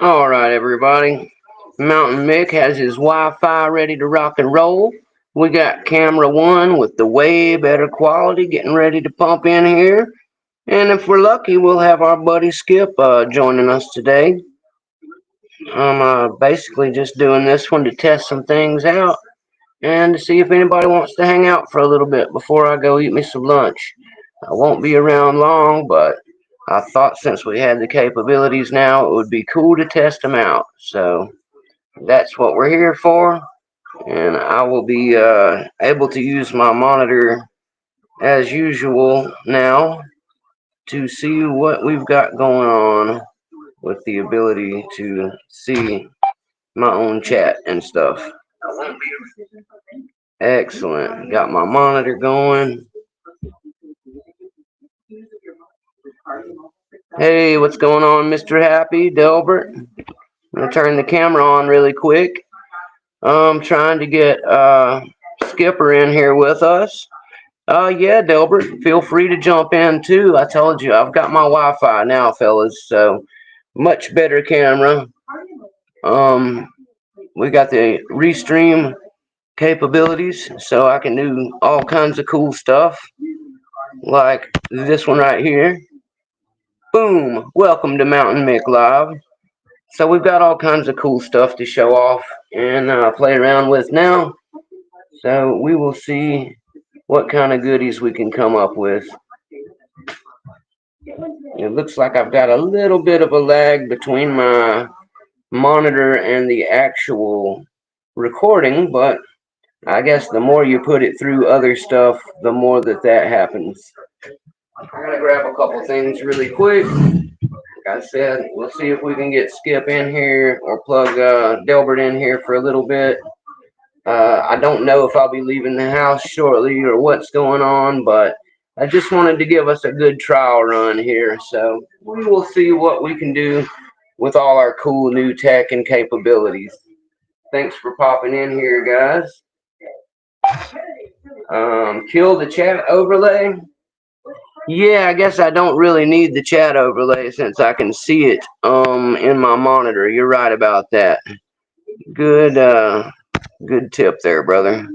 Alright, everybody. Mountain1nM1ck has his Wi-Fi ready to rock and roll. We got camera one with the way better quality getting ready to pump in here. And if we're lucky, we'll have our buddy Skip joining us today. I'm basically just doing this one to test some things out and to see if anybody wants to hang out for a little bit before I go eat me some lunch. I won't be around long, but I thought since we had the capabilities now, it would be cool to test them out. So that's what we're here for. And I will be able to use my monitor as usual now to see what we've got going on with the ability to see my own chat and stuff. Excellent. Got my monitor going. Hey, what's going on, Mr. Happy? Delbert? I'm going to turn the camera on really quick. I'm trying to get Skipper in here with us. Yeah, Delbert, feel free to jump in too. I told you, I've got my Wi-Fi now, fellas, so much better camera. Um, we got the Restream capabilities, so I can do all kinds of cool stuff, like this one right here. Boom! Welcome to Mounta1nM1ck Live. So we've got all kinds of cool stuff to show off and play around with now. So we will see what kind of goodies we can come up with. It looks like I've got a little bit of a lag between my monitor and the actual recording, but I guess the more you put it through other stuff, the more that happens. I'm gonna grab a couple things really quick. Like I said, we'll see if we can get Skip in here or plug Delbert in here for a little bit. I don't know if I'll be leaving the house shortly or what's going on, but I just wanted to give us a good trial run here. So we will see what we can do with all our cool new tech and capabilities. Thanks for popping in here, guys. Kill the chat overlay. Yeah, I guess I don't really need the chat overlay since I can see it in my monitor. You're right about that. Good good tip there, brother.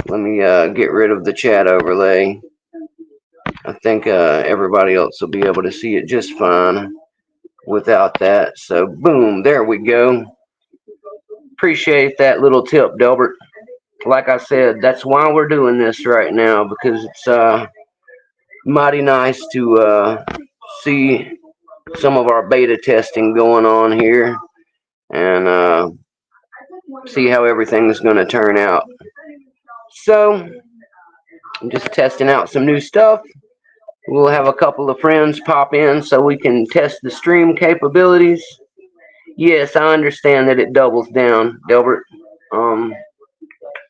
Let me get rid of the chat overlay. I think everybody else will be able to see it just fine without that. So boom, there we go. Appreciate that little tip, Delbert. Like I said, that's why we're doing this right now, because it's mighty nice to see some of our beta testing going on here and see how everything's going to turn out. So I'm just testing out some new stuff. We'll have a couple of friends pop in so we can test the stream capabilities. Yes, I understand that it doubles down, Delbert.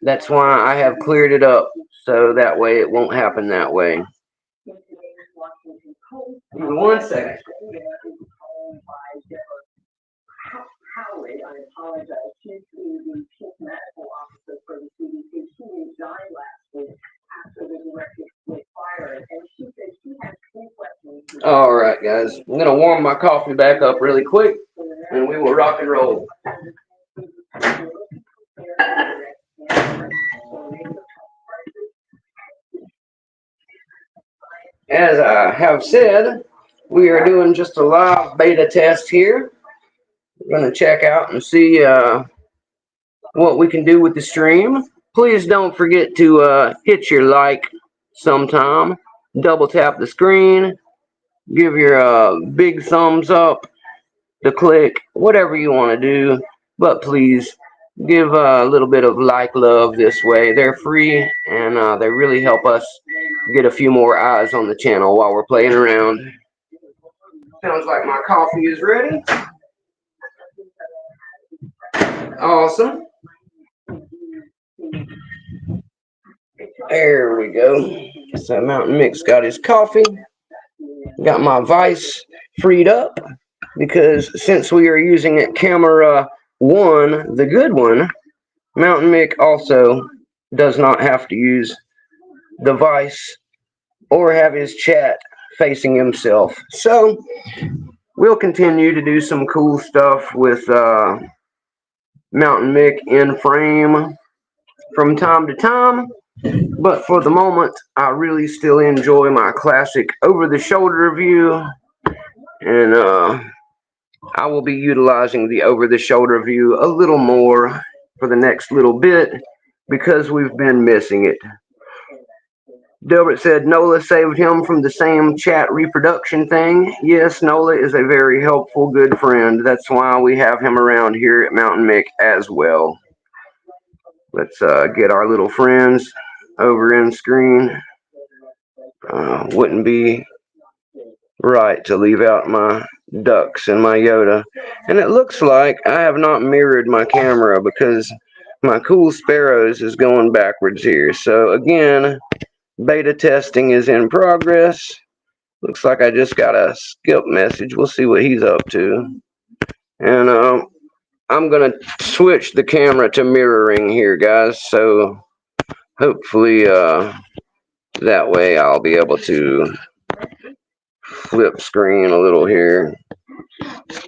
That's why I have cleared it up so that way it won't happen that way. Give me 1 second. All right, guys. I'm going to warm my coffee back up really quick, and we will rock and roll. As I have said, we are doing just a live beta test here. We're going to check out and see what we can do with the stream. Please don't forget to hit your like sometime. Double tap the screen. Give your big thumbs up, the click, whatever you want to do. But please give a little bit of like love this way. They're free and they really help us get a few more eyes on the channel while we're playing around. Sounds like my coffee is ready. Awesome. There we go. So Mounta1nM1ck's got his coffee. Got my Vice freed up because since we are using it camera one, the good one, Mounta1nM1ck also does not have to use the Vice or have his chat facing himself. So we'll continue to do some cool stuff with Mounta1nM1ck in frame from time to time. But for the moment, I really still enjoy my classic over-the-shoulder view, and I will be utilizing the over-the-shoulder view a little more for the next little bit because we've been missing it. Delbert said Nola saved him from the same chat reproduction thing. Yes, Nola is a very helpful, good friend. That's why we have him around here at Mounta1nM1ck as well. Let's get our little friends over in screen. Wouldn't be right to leave out my ducks and my Yoda. And it looks like I have not mirrored my camera because my cool sparrows is going backwards here. So again, beta testing is in progress. Looks like I just got a skip message. We'll see what he's up to. And I'm going to switch the camera to mirroring here, guys. So hopefully that way I'll be able to flip screen a little here.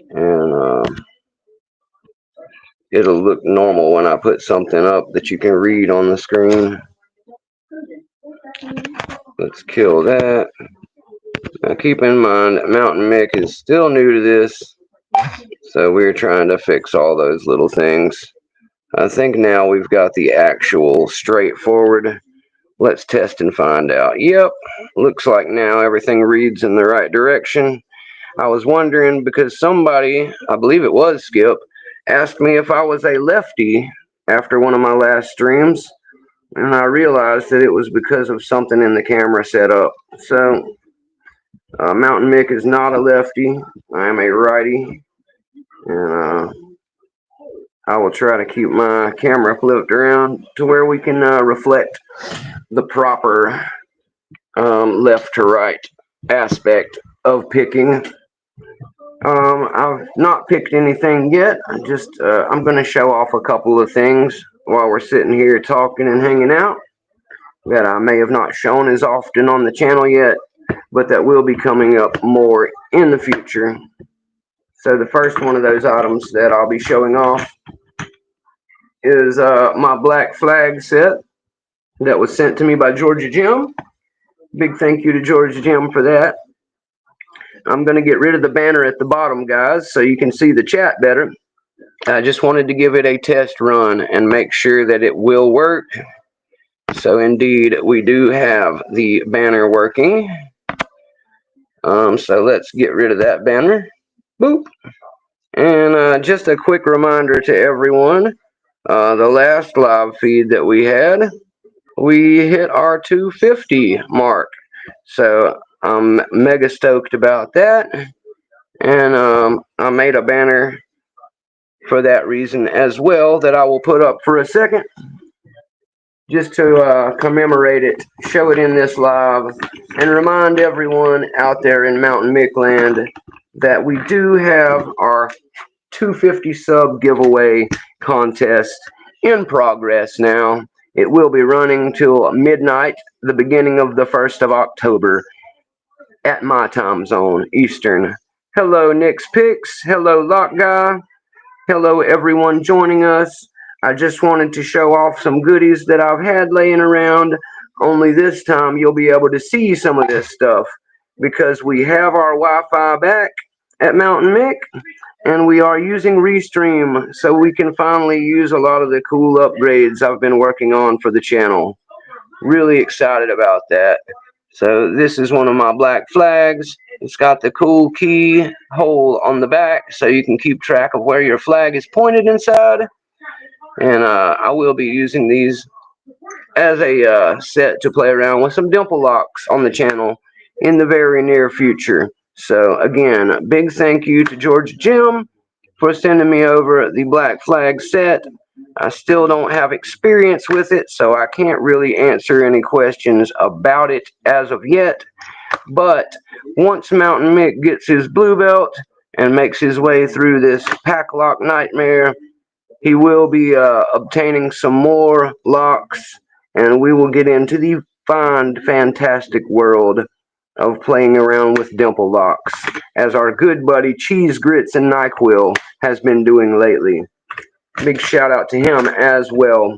And it'll look normal when I put something up that you can read on the screen. Let's kill that. Now keep in mind, Mounta1nM1ck is still new to this, so we're trying to fix all those little things. I think now we've got the actual straightforward. Let's test and find out. Yep, looks like now everything reads in the right direction. I was wondering because somebody, I believe it was Skip, asked me if I was a lefty after one of my last streams, and I realized that it was because of something in the camera setup. So Mounta1nM1ck is not a lefty. I am a righty, and I will try to keep my camera flipped around to where we can reflect the proper left to right aspect of picking. I've not picked anything yet. I'm going to show off a couple of things while we're sitting here talking and hanging out that I may have not shown as often on the channel yet, but that will be coming up more in the future. So the first one of those items that I'll be showing off is my black flag set that was sent to me by Georgia Jim. Big thank you to Georgia Jim for that. I'm going to get rid of the banner at the bottom, guys, so you can see the chat better. I just wanted to give it a test run and make sure that it will work. So indeed, we do have the banner working. So let's get rid of that banner. Boop. And just a quick reminder to everyone, the last live feed that we had, we hit our 250 mark. So I'm mega stoked about that. And I made a banner for that reason as well that I will put up for a second, just to commemorate it, show it in this live, and remind everyone out there in Mounta1nM1ck land that we do have our 250 sub giveaway contest in progress now. It will be running till midnight, the beginning of the 1st of October at my time zone, Eastern. Hello, Nick's Picks. Hello, Lock Guy. Hello, everyone joining us. I just wanted to show off some goodies that I've had laying around. Only this time you'll be able to see some of this stuff because we have our Wi-Fi back at Mounta1nM1ck, and we are using Restream, so we can finally use a lot of the cool upgrades I've been working on for the channel. Really excited about that. So this is one of my black flags. It's got the cool key hole on the back so you can keep track of where your flag is pointed inside. And I will be using these as a set to play around with some dimple locks on the channel in the very near future. So again, big thank you to George Jim for sending me over the black flag set. I still don't have experience with it, so I can't really answer any questions about it as of yet. But once Mounta1nM1ck gets his blue belt and makes his way through this pack lock nightmare, he will be obtaining some more locks, and we will get into the fantastic world of playing around with dimple locks. as our good buddy Cheese Grits and NyQuil has been doing lately. Big shout out to him as well.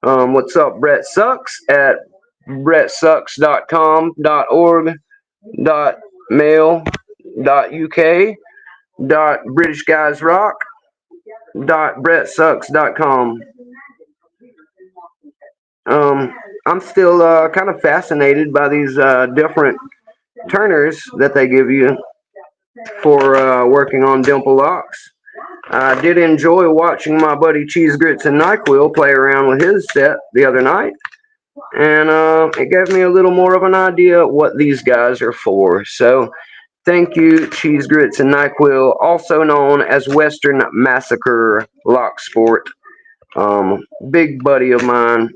What's up, Brett Sucks at brettsucks.com.org .mail.uk .britishguysrock .brettsucks.com. I'm still kind of fascinated by these different turners that they give you for working on dimple locks. I did enjoy watching my buddy Cheese Grits and NyQuil play around with his set the other night, and it gave me a little more of an idea what these guys are for. So thank you, Cheese Grits and NyQuil, also known as Western Massacre Lock Sport. Big buddy of mine.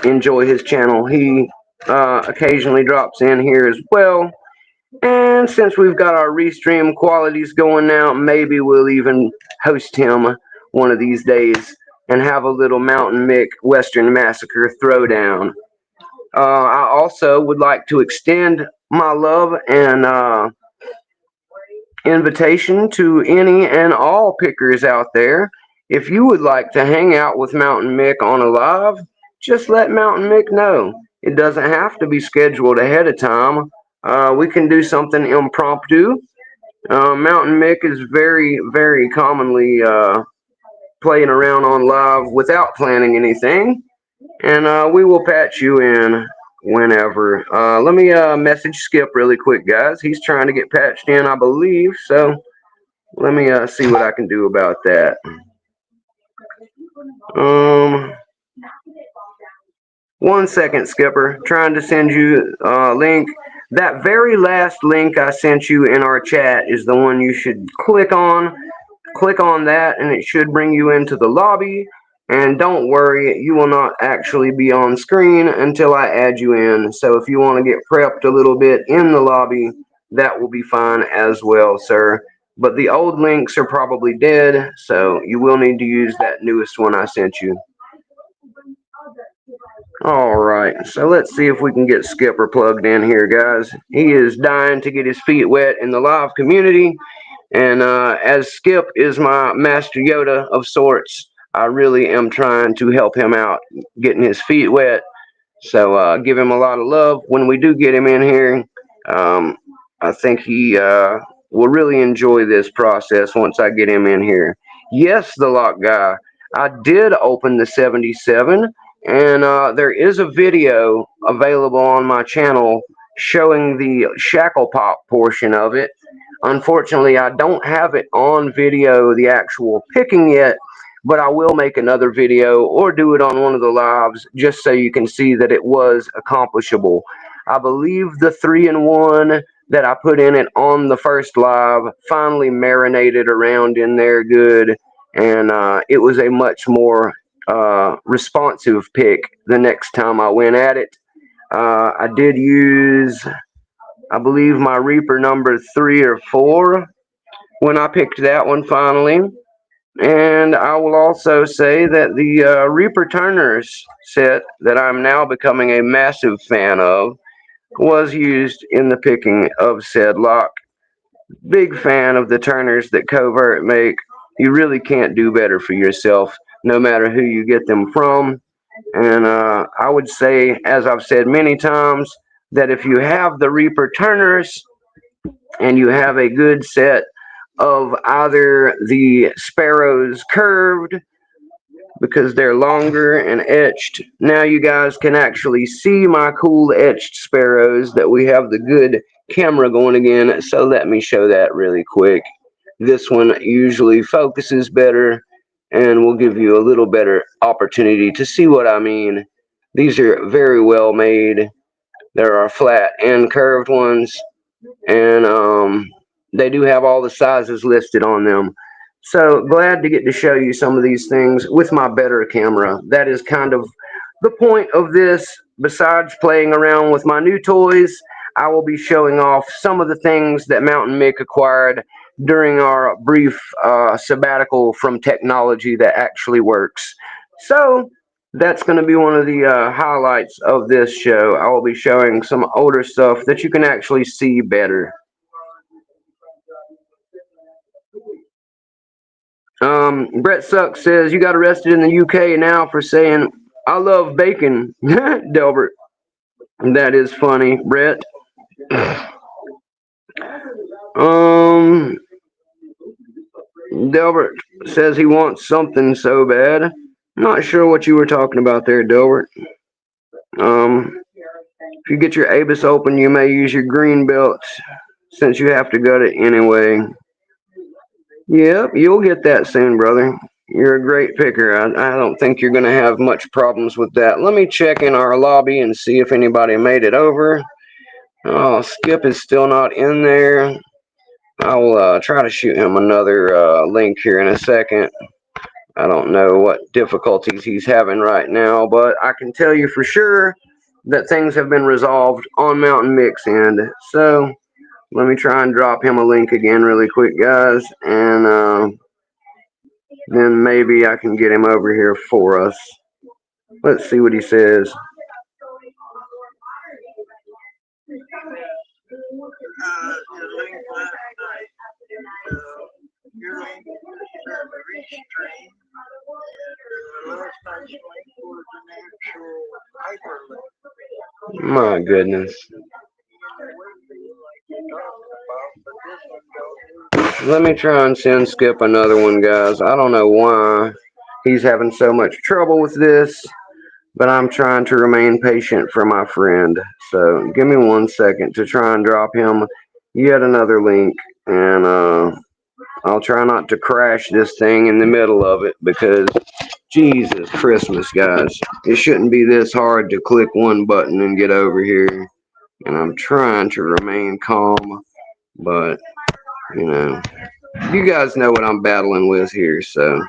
Enjoy his channel. He occasionally drops in here as well. And since we've got our Restream qualities going now, maybe we'll even host him one of these days and have a little Mounta1nM1ck Western Massacre throwdown. I also would like to extend my love and invitation to any and all pickers out there. If you would like to hang out with Mounta1nM1ck on a live, just let Mounta1nM1ck know. It doesn't have to be scheduled ahead of time. We can do something impromptu. Mounta1nM1ck is very, very commonly playing around on live without planning anything, and we will patch you in whenever. Let me message Skip really quick, guys. He's trying to get patched in, I believe, so let me see what I can do about that. 1 second, Skipper. Trying to send you a link. That very last link I sent you in our chat is the one you should click on. Click on that and it should bring you into the lobby. And don't worry, you will not actually be on screen until I add you in. So if you want to get prepped a little bit in the lobby, that will be fine as well, sir. But the old links are probably dead, so you will need to use that newest one I sent you. Alright, so let's see if we can get Skipper plugged in here, guys. He is dying to get his feet wet in the live community. And as Skip is my Master Yoda of sorts, I really am trying to help him out getting his feet wet. So give him a lot of love when we do get him in here. I think he will really enjoy this process once I get him in here. Yes, the lock guy. I did open the 77, and there is a video available on my channel showing the shackle pop portion of it. Unfortunately, I don't have it on video, the actual picking yet, but I will make another video or do it on one of the lives just so you can see that it was accomplishable. I believe the 3-in-1 that I put in it on the first live finally marinated around in there good, and it was a much more responsive pick the next time I went at it. I did use, I believe, my Reaper number 3 or 4 when I picked that one finally. And I will also say that the Reaper Turners set that I'm now becoming a massive fan of was used in the picking of said lock. Big fan of the turners that Covert make. You really can't do better for yourself, no matter who you get them from. And I would say, as I've said many times, that if you have the Reaper Turners and you have a good set of either the Sparrows curved, because they're longer and etched. Now you guys can actually see my cool etched Sparrows that we have the good camera going again, so let me show that really quick. This one usually focuses better and will give you a little better opportunity to see what I mean. These are very well made. There are flat and curved ones, and they do have all the sizes listed on them. So glad to get to show you some of these things with my better camera. That is kind of the point of this. Besides playing around with my new toys, I will be showing off some of the things that Mounta1nM1ck acquired during our brief sabbatical from technology that actually works. So that's going to be one of the highlights of this show. I will be showing some older stuff that you can actually see better. Brett Sucks says you got arrested in the UK now for saying I love bacon, Delbert. That is funny, Brett. Um, Delbert says he wants something so bad. I'm not sure what you were talking about there, Delbert. If you get your Abus open, you may use your green belt since you have to gut it anyway. Yep, you'll get that soon, brother. You're a great picker. I don't think you're going to have much problems with that. Let me check in our lobby and see if anybody made it over. Oh, Skip is still not in there. I'll try to shoot him another link here in a second. I don't know what difficulties he's having right now, but I can tell you for sure that things have been resolved on Mounta1nM1ck's end. So let me try and drop him a link again really quick, guys, and then maybe I can get him over here for us. Let's see what he says. Your link said the Restream. Last night's link was an actual hyperlink. My goodness. Let me try and send Skip another one, guys. I don't know why he's having so much trouble with this, but I'm trying to remain patient for my friend. So give me 1 second to try and drop him yet another link, and I'll try not to crash this thing in the middle of it because Jesus Christmas, guys. It shouldn't be this hard to click one button and get over here. And I'm trying to remain calm, but you guys know what I'm battling with here. So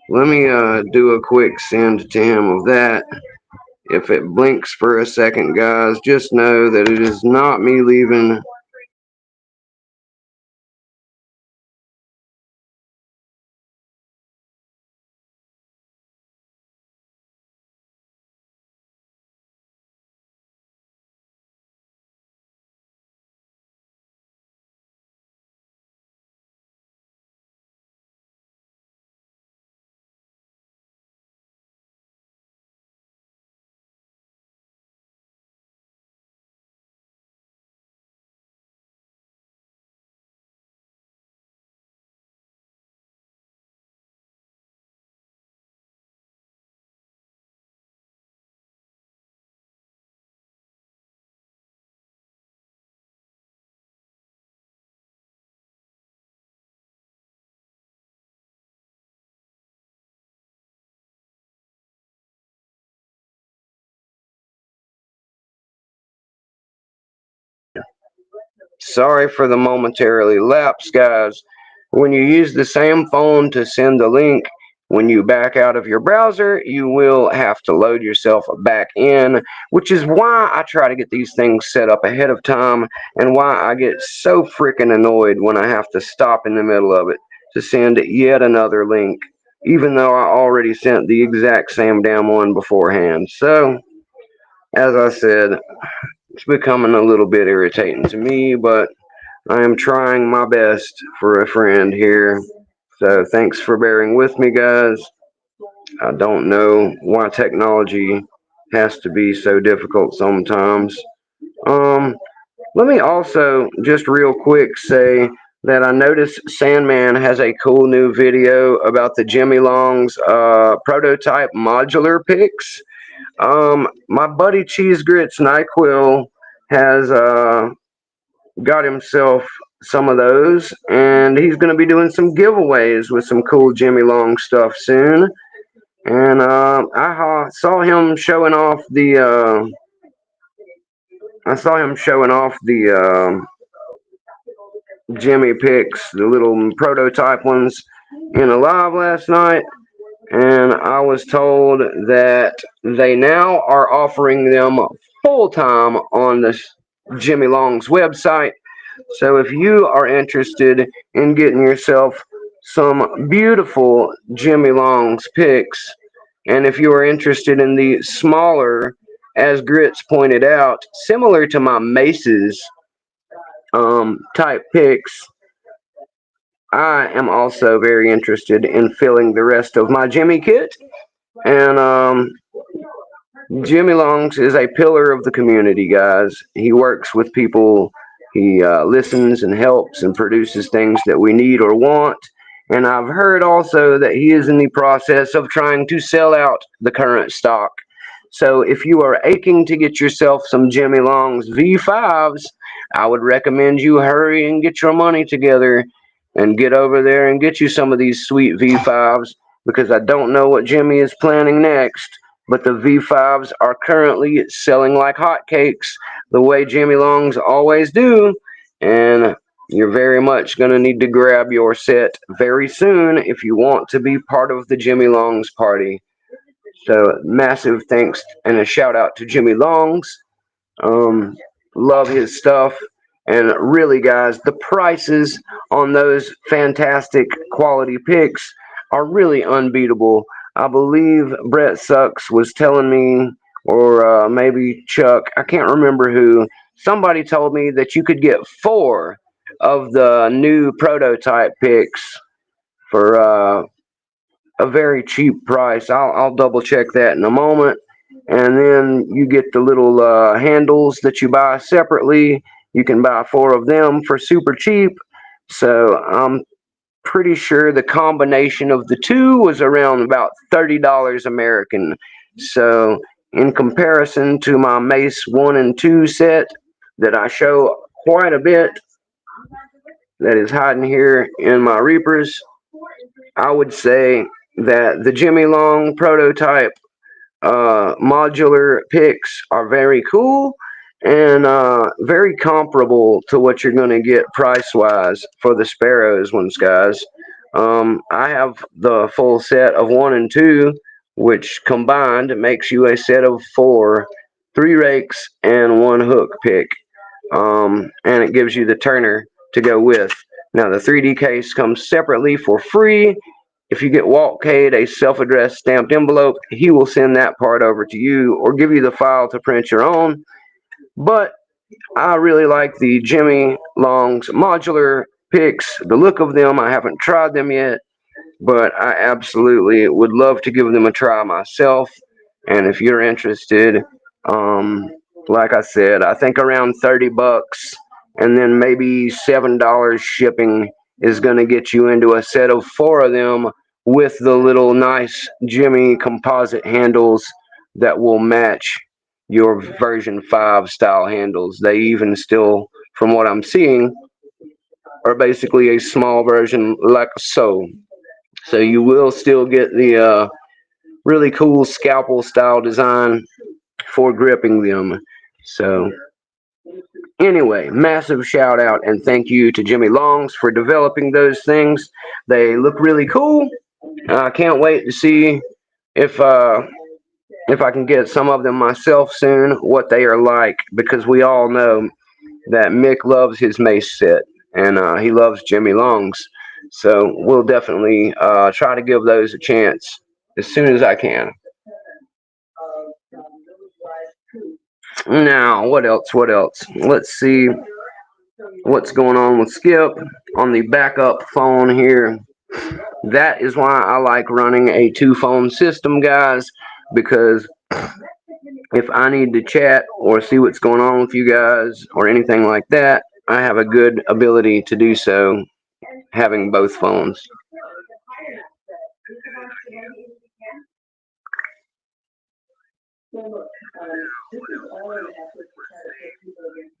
let me do a quick send to him of that. If it blinks for a second, guys, just know that it is not me leaving. Sorry for the momentarily lapse, guys. When you use the same phone to send the link, when you back out of your browser, you will have to load yourself back in, which is why I try to get these things set up ahead of time and why I get so freaking annoyed when I have to stop in the middle of it to send yet another link, even though I already sent the exact same damn one beforehand. So, as I said, it's becoming a little bit irritating to me, but I am trying my best for a friend here. So thanks for bearing with me, guys. I don't know why technology has to be so difficult sometimes. Um, Let me also just real quick say that I noticed Sandman has a cool new video about the Jimmy Long's prototype modular picks. My buddy Cheese Grits NyQuil has got himself some of those, and he's going to be doing some giveaways with some cool Jimmy Long stuff soon. And I saw him showing off the Jimmy picks, the little prototype ones, in a live last night, and I was told that they now are offering them full time on this Jimmy Long's website. So if you are interested in getting yourself some beautiful Jimmy Long's picks, and if you are interested in the smaller, as Grits pointed out, similar to my Mace's type picks, I am also very interested in filling the rest of my Jimmy kit. And Jimmy Longs is a pillar of the community, guys. He works with people, he listens and helps and produces things that we need or want. And I've heard also that he is in the process of trying to sell out the current stock. So if you are aching to get yourself some Jimmy Long's V5s, I would recommend you hurry and get your money together and get over there and get you some of these sweet V5s because I don't know what Jimmy is planning next, but the V5s are currently selling like hotcakes, the way Jimmy Longs always do, and you're very much going to need to grab your set very soon if you want to be part of the Jimmy Longs party. So, massive thanks and a shout out to Jimmy Longs. Um, Love his stuff. And really, guys, the prices on those fantastic quality picks are really unbeatable. I believe Brett Sucks was telling me, or maybe Chuck, I can't remember who, somebody told me that you could get four of the new prototype picks for a very cheap price. I'll double check that in a moment. And then you get the little handles that you buy separately. You can buy four of them for super cheap. So I'm pretty sure the combination of the two was around about $30 American. So in comparison to my Mace 1 and 2 set that I show quite a bit, that is hiding here in my Reapers, I would say that the Jimmy Long prototype modular picks are very cool and very comparable to what you're going to get price wise for the Sparrows ones, guys. I have the full set of 1 and 2, which combined makes you a set of 4, 3 rakes, and 1 hook pick. And it gives you the turner to go with. Now, the 3D case comes separately for free. If you get Walt Cade a self-addressed stamped envelope, he will send that part over to you or give you the file to print your own. But I really like the Jimmy Long's modular picks. The look of them, I haven't tried them yet, but I absolutely would love to give them a try myself. And if you're interested, um, like I said, I think around $30, and then maybe $7 shipping is going to get you into a set of 4 of them with the little nice Jimmy composite handles that will match your version 5 style handles. They even still, from what I'm seeing, are basically a small version like so. So you will still get the really cool scalpel style design for gripping them. So anyway, massive shout out and thank you to Jimmy Longs for developing those things. They look really cool. I can't wait to see if uh, if I can get some of them myself soon, what they are like, because we all know that Mick loves his Mace set and he loves Jimmy Longs. So we'll definitely try to give those a chance as soon as I can. Now, what else? What else? Let's see what's going on with Skip on the backup phone here. That is why I like running a 2 phone system, guys, because if I need to chat or see what's going on with you guys or anything like that, I have a good ability to do so having both phones.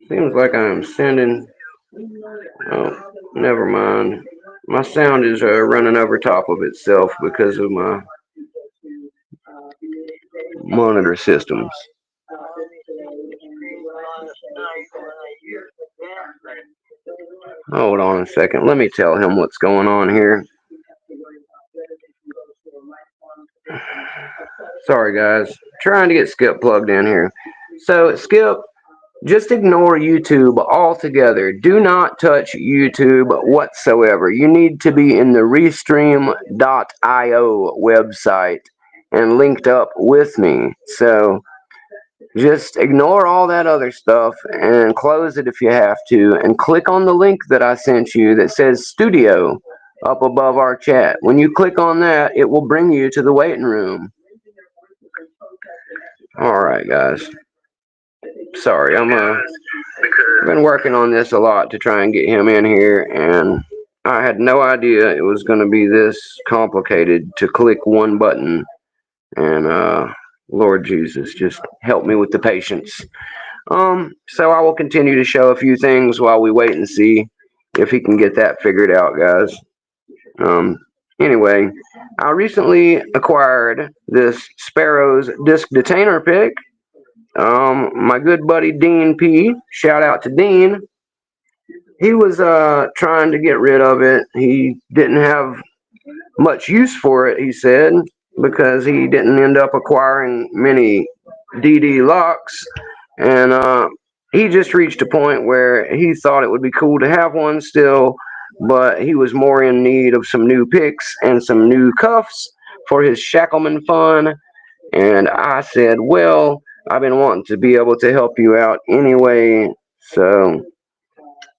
Seems like I'm sending. Oh, never mind. My sound is running over top of itself because of my monitor systems. Hold on a second. Let me tell him what's going on here. Sorry, guys. Trying to get Skip plugged in here. So, Skip, just ignore YouTube altogether. Do not touch YouTube whatsoever. You need to be in the Restream.io website and linked up with me. So just ignore all that other stuff and close it if you have to and click on the link that I sent you that says studio. up above our chat. When you click on that, it will bring you to the waiting room. All right, guys. Sorry, I've been working on this a lot to try and get him in here, and I had no idea it was going to be this complicated to click one button. And Lord Jesus, just help me with the patience. So I will continue to show a few things while we wait and see if he can get that figured out, guys. Anyway, I recently acquired this Sparrow's disc detainer pick. My good buddy Dean P. Shout out to Dean. He was trying to get rid of it. He didn't have much use for it, he said, because he didn't end up acquiring many DD locks, and he just reached a point where he thought it would be cool to have one still, but he was more in need of some new picks and some new cuffs for his Shackleman fun. And I said, well, I've been wanting to be able to help you out anyway, so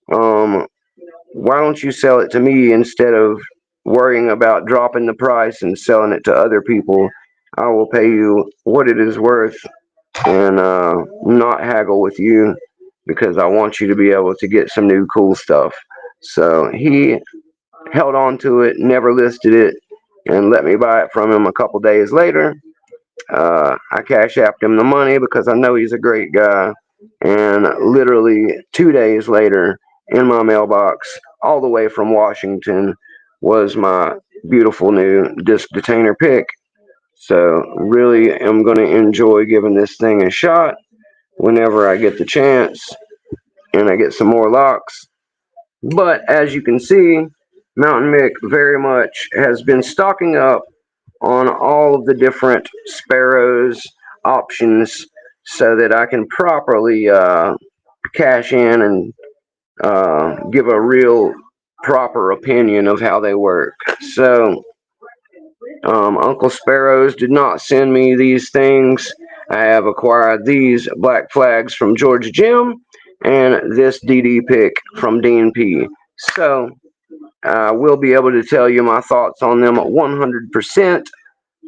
why don't you sell it to me instead of worrying about dropping the price and selling it to other people? I will pay you what it is worth and not haggle with you because I want you to be able to get some new cool stuff. So he held on to it, never listed it, and let me buy it from him a couple days later. I cash apped him the money because I know he's a great guy. And literally 2 days later, in my mailbox, all the way from Washington, was my beautiful new disc detainer pick. So really am going to enjoy giving this thing a shot whenever I get the chance and I get some more locks. But as you can see, Mounta1nM1ck very much has been stocking up on all of the different Sparrows options so that I can properly cash in and give a real proper opinion of how they work. So Uncle Sparrows did not send me these things. I have acquired these black flags from George Jim and this DD pick from Dean P. So I will be able to tell you my thoughts on them 100%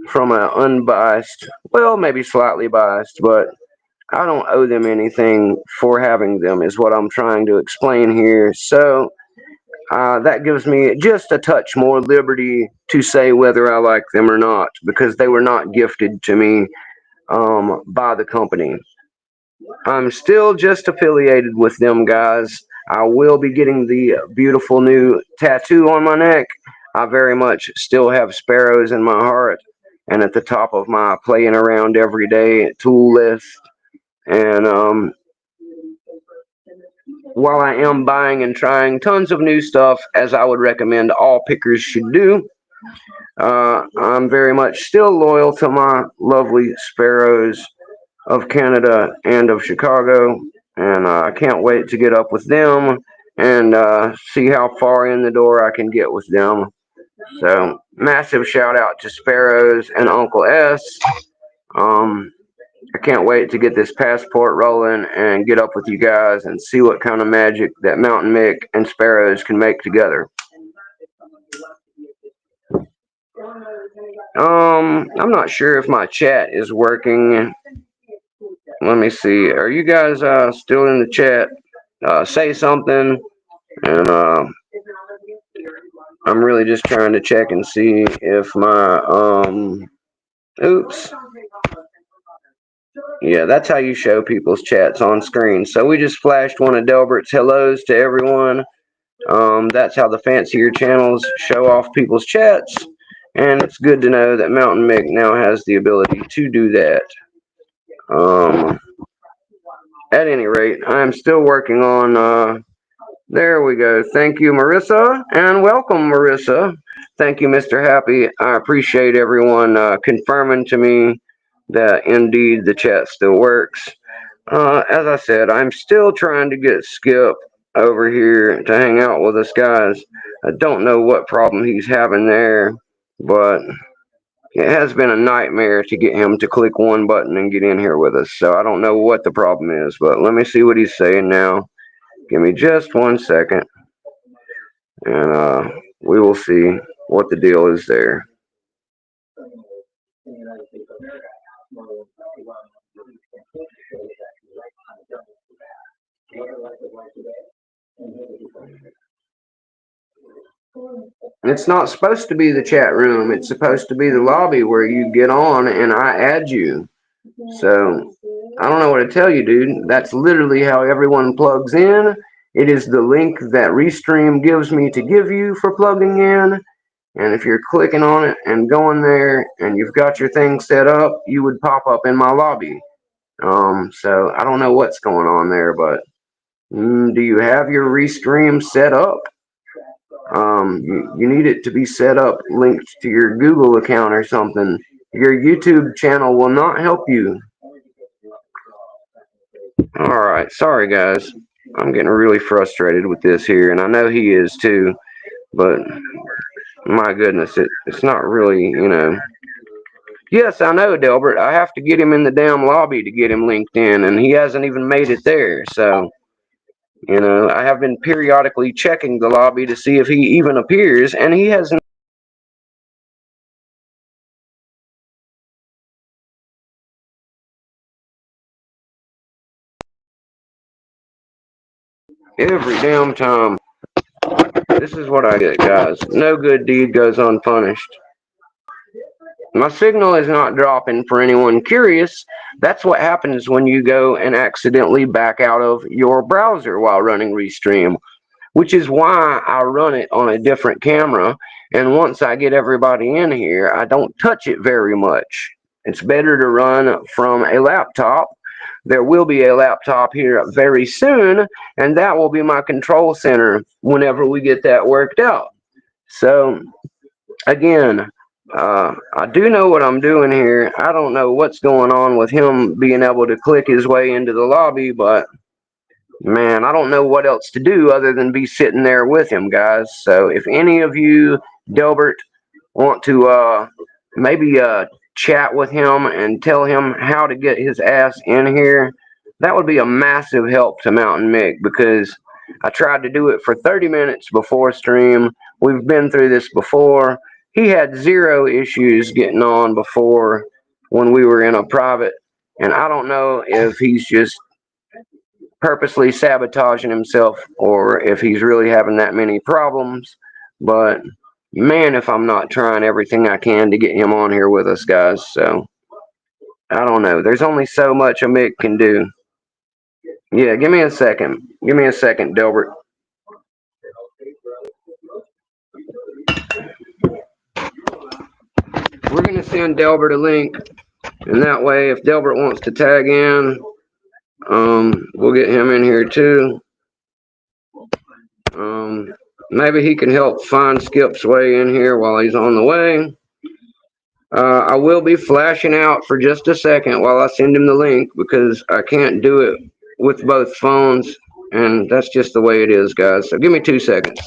from an unbiased, well, maybe slightly biased, but I don't owe them anything for having them, is what I'm trying to explain here. So that gives me just a touch more liberty to say whether I like them or not, because they were not gifted to me by the company. I'm still just affiliated with them, guys. I will be getting the beautiful new tattoo on my neck. I very much still have sparrows in my heart and at the top of my playing around every day tool list. And while I am buying and trying tons of new stuff, as I would recommend all pickers should do, I'm very much still loyal to my lovely sparrows of Canada and of Chicago, and I can't wait to get up with them and see how far in the door I can get with them. So, massive shout out to Sparrows and Uncle S. I can't wait to get this passport rolling and get up with you guys and see what kind of magic that Mounta1nM1ck and Sparrows can make together. I'm not sure if my chat is working. Let me see. Are you guys still in the chat? Say something. And I'm really just trying to check and see if my oops. Yeah, that's how you show people's chats on screen. So we just flashed one of Delbert's hellos to everyone. That's how the fancier channels show off people's chats. And it's good to know that Mounta1nM1ck now has the ability to do that. At any rate, I'm still working on there we go. Thank you, Marissa, and welcome, Marissa. Thank you, Mr. Happy. I appreciate everyone confirming to me that indeed the chat still works. As I said, I'm still trying to get Skip over here to hang out with us, guys. I don't know what problem he's having there, but it has been a nightmare to get him to click one button and get in here with us. So I don't know what the problem is, but let me see what he's saying now. Give me just 1 second. And we will see what the deal is there. It's not supposed to be the chat room. It's supposed to be the lobby where you get on and I add you. So I don't know what to tell you, dude. That's literally how everyone plugs in. It is the link that Restream gives me to give you for plugging in. And if you're clicking on it and going there and you've got your thing set up, you would pop up in my lobby. So I don't know what's going on there, but do you have your Restream set up? You need it to be set up, linked to your Google account or something. Your YouTube channel will not help you. Alright, sorry guys. I'm getting really frustrated with this here, and I know he is too, but my goodness, it's not really, you know. Yes, I know, Delbert. I have to get him in the damn lobby to get him linked in, and he hasn't even made it there, so, you know, I have been periodically checking the lobby to see if he even appears, and he hasn't. Every damn time. This is what I get, guys. No good deed goes unpunished. My signal is not dropping for anyone curious. That's what happens when you go and accidentally back out of your browser while running Restream, which is why I run it on a different camera. And once I get everybody in here, I don't touch it very much. It's better to run from a laptop. There will be a laptop here very soon, and that will be my control center whenever we get that worked out. So, again, I do know what I'm doing here. I don't know what's going on with him being able to click his way into the lobby, but man, I don't know what else to do other than be sitting there with him, guys. So if any of you, Delbert, want to maybe chat with him and tell him how to get his ass in here, that would be a massive help to Mounta1nM1ck, because I tried to do it for 30 minutes before stream. We've been through this before. He had zero issues getting on before when we were in a private, and I don't know if he's just purposely sabotaging himself or if he's really having that many problems. But man, if I'm not trying everything I can to get him on here with us, guys. So I don't know. There's only so much a Mick can do. Yeah, give me a second. Give me a second, Delbert. We're going to send Delbert a link, and that way, if Delbert wants to tag in, we'll get him in here too. Maybe he can help find Skip's way in here while he's on the way. I will be flashing out for just a second while I send him the link, because I can't do it with both phones, and that's just the way it is, guys. So give me 2 seconds.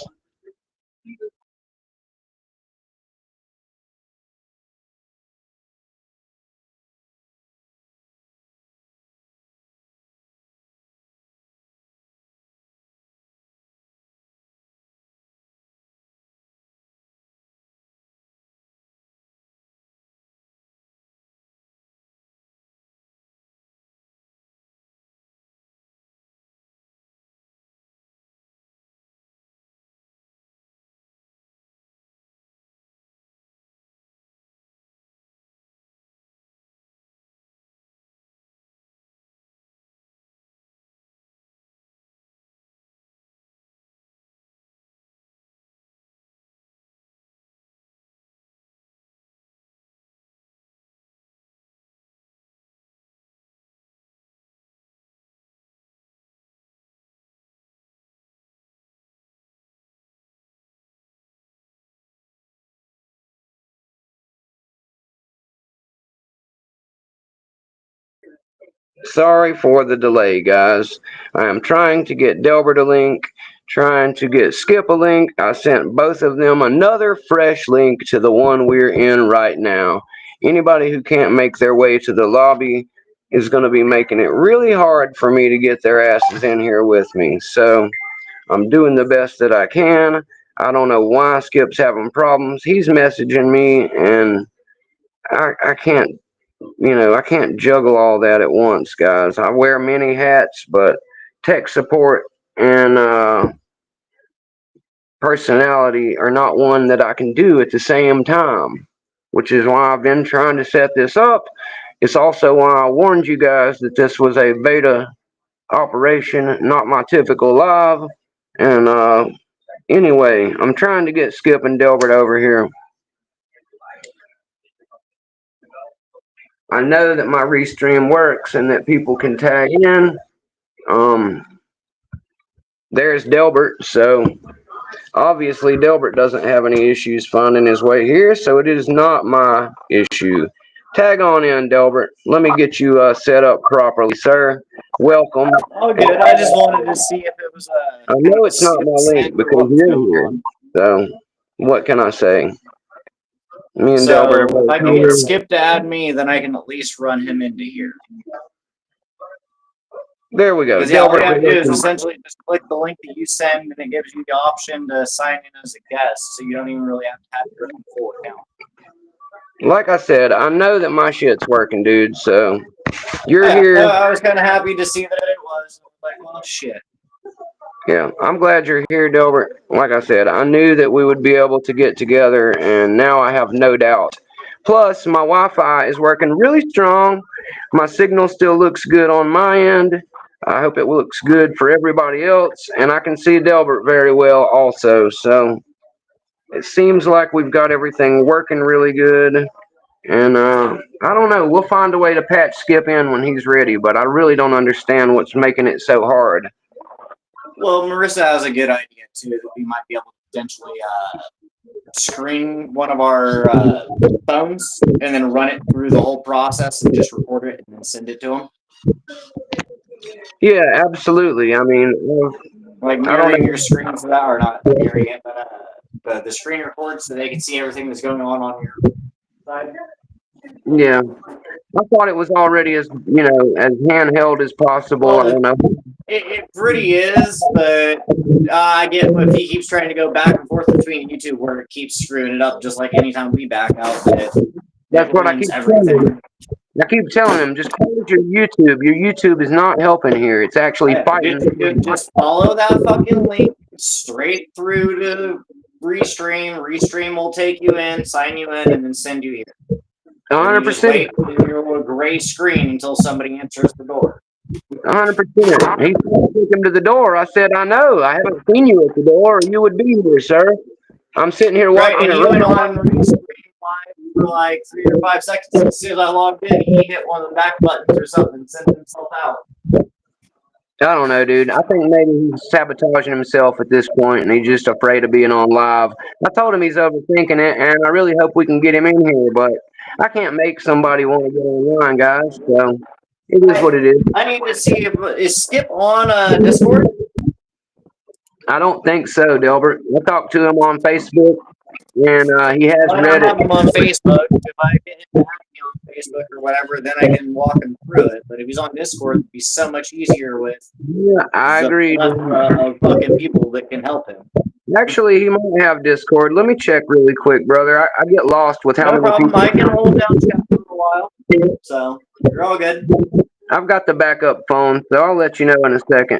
Sorry for the delay, guys. I am trying to get Delbert a link, trying to get Skip a link. I sent both of them another fresh link to the one we're in right now. Anybody who can't make their way to the lobby is going to be making it really hard for me to get their asses in here with me. So I'm doing the best that I can. I don't know why Skip's having problems. He's messaging me, and I can't, I can't juggle all that at once, guys. I wear many hats, but tech support and personality are not one that I can do at the same time, which is why I've been trying to set this up. It's also why I warned you guys that this was a beta operation, not my typical live. And anyway, I'm trying to get Skip and Delbert over here. I know that my Restream works and that people can tag in. There's Delbert, so obviously Delbert doesn't have any issues finding his way here, so it is not my issue. Tag on in, Delbert. Let me get you set up properly, sir. Welcome. Oh, good. I just wanted to see if it was a. I know it's not my link because you're here. So, what can I say? Me and Delbert. If I can get Skip to add me, then I can at least run him into here. There we go. Yeah, all you have to do is essentially just click the link that you send, and it gives you the option to sign in as a guest, so you don't even really have to have your own full account. Like I said, I know that my shit's working, dude, so you're here. I was kind of happy to see that it was. Like, well, shit. Yeah, I'm glad you're here, Delbert. Like I said, I knew that we would be able to get together, and now I have no doubt. Plus, my Wi-Fi is working really strong. My signal still looks good on my end. I hope it looks good for everybody else, and I can see Delbert very well also. So it seems like we've got everything working really good. And I don't know. We'll find a way to patch Skip in when he's ready, but I really don't understand what's making it so hard. Well, Marissa has a good idea, too, that we might be able to potentially screen one of our phones and then run it through the whole process and just record it and then send it to them. Yeah, absolutely. I mean, like mirroring your screen to that, or not mirroring it, but the screen records so they can see everything that's going on your side. Yeah, I thought it was already as as handheld as possible. Well, I don't know. It pretty is, but I get if he keeps trying to go back and forth between YouTube, where it keeps screwing it up, just like anytime we back out. That's what I keep telling him. I keep telling him, just close your YouTube. Your YouTube is not helping here. It's actually fighting. Just follow that fucking link straight through to Restream. Restream will take you in, sign you in, and then send you here. 100%. Wait in your gray screen until somebody enters the door. 100%. He took him to the door. I said, I know. I haven't seen you at the door, or you would be here, sir. I'm sitting here watching. Right, and he went on Restream live for like 3 or 5 seconds. As soon as I logged in, he hit one of the back buttons or something and sent himself out. I don't know, dude. I think maybe he's sabotaging himself at this point, and he's just afraid of being on live. I told him he's overthinking it, and I really hope we can get him in here, but I can't make somebody want to get online, guys. So it is what it is. I need to see is Skip on Discord? I don't think so, Delbert. I talked to him on Facebook, and he has read it. I have him on Facebook. If I get him to have me on Facebook or whatever, then I can walk him through it. But if he's on Discord, it'd be so much easier with. Yeah, I agree. Of fucking people that can help him. Actually, he might have Discord. Let me check really quick, brother. I get lost with how many people. I can hold down chat for a while, so you're all good. I've got the backup phone, so I'll let you know in a second.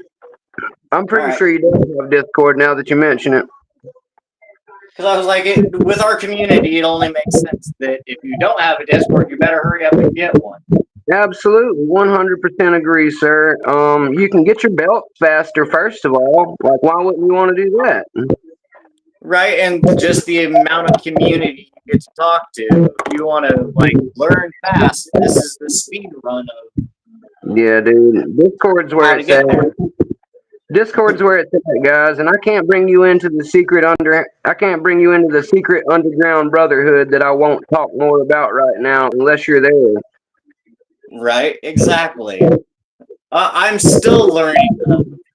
I'm pretty sure you don't have Discord now that you mention it. Because I was like, with our community, it only makes sense that if you don't have a Discord, you better hurry up and get one. Absolutely, 100% agree, sir. You can get your belt faster, first of all. Like, why wouldn't you want to do that? Right, and just the amount of community you get to talk to. If you want to, like, learn fast, this is the speed run of. Yeah, dude. Discord's where it's at. Discord's where it's at, guys, and I can't bring you into the secret underground brotherhood that I won't talk more about right now unless you're there. Right, exactly. I'm still learning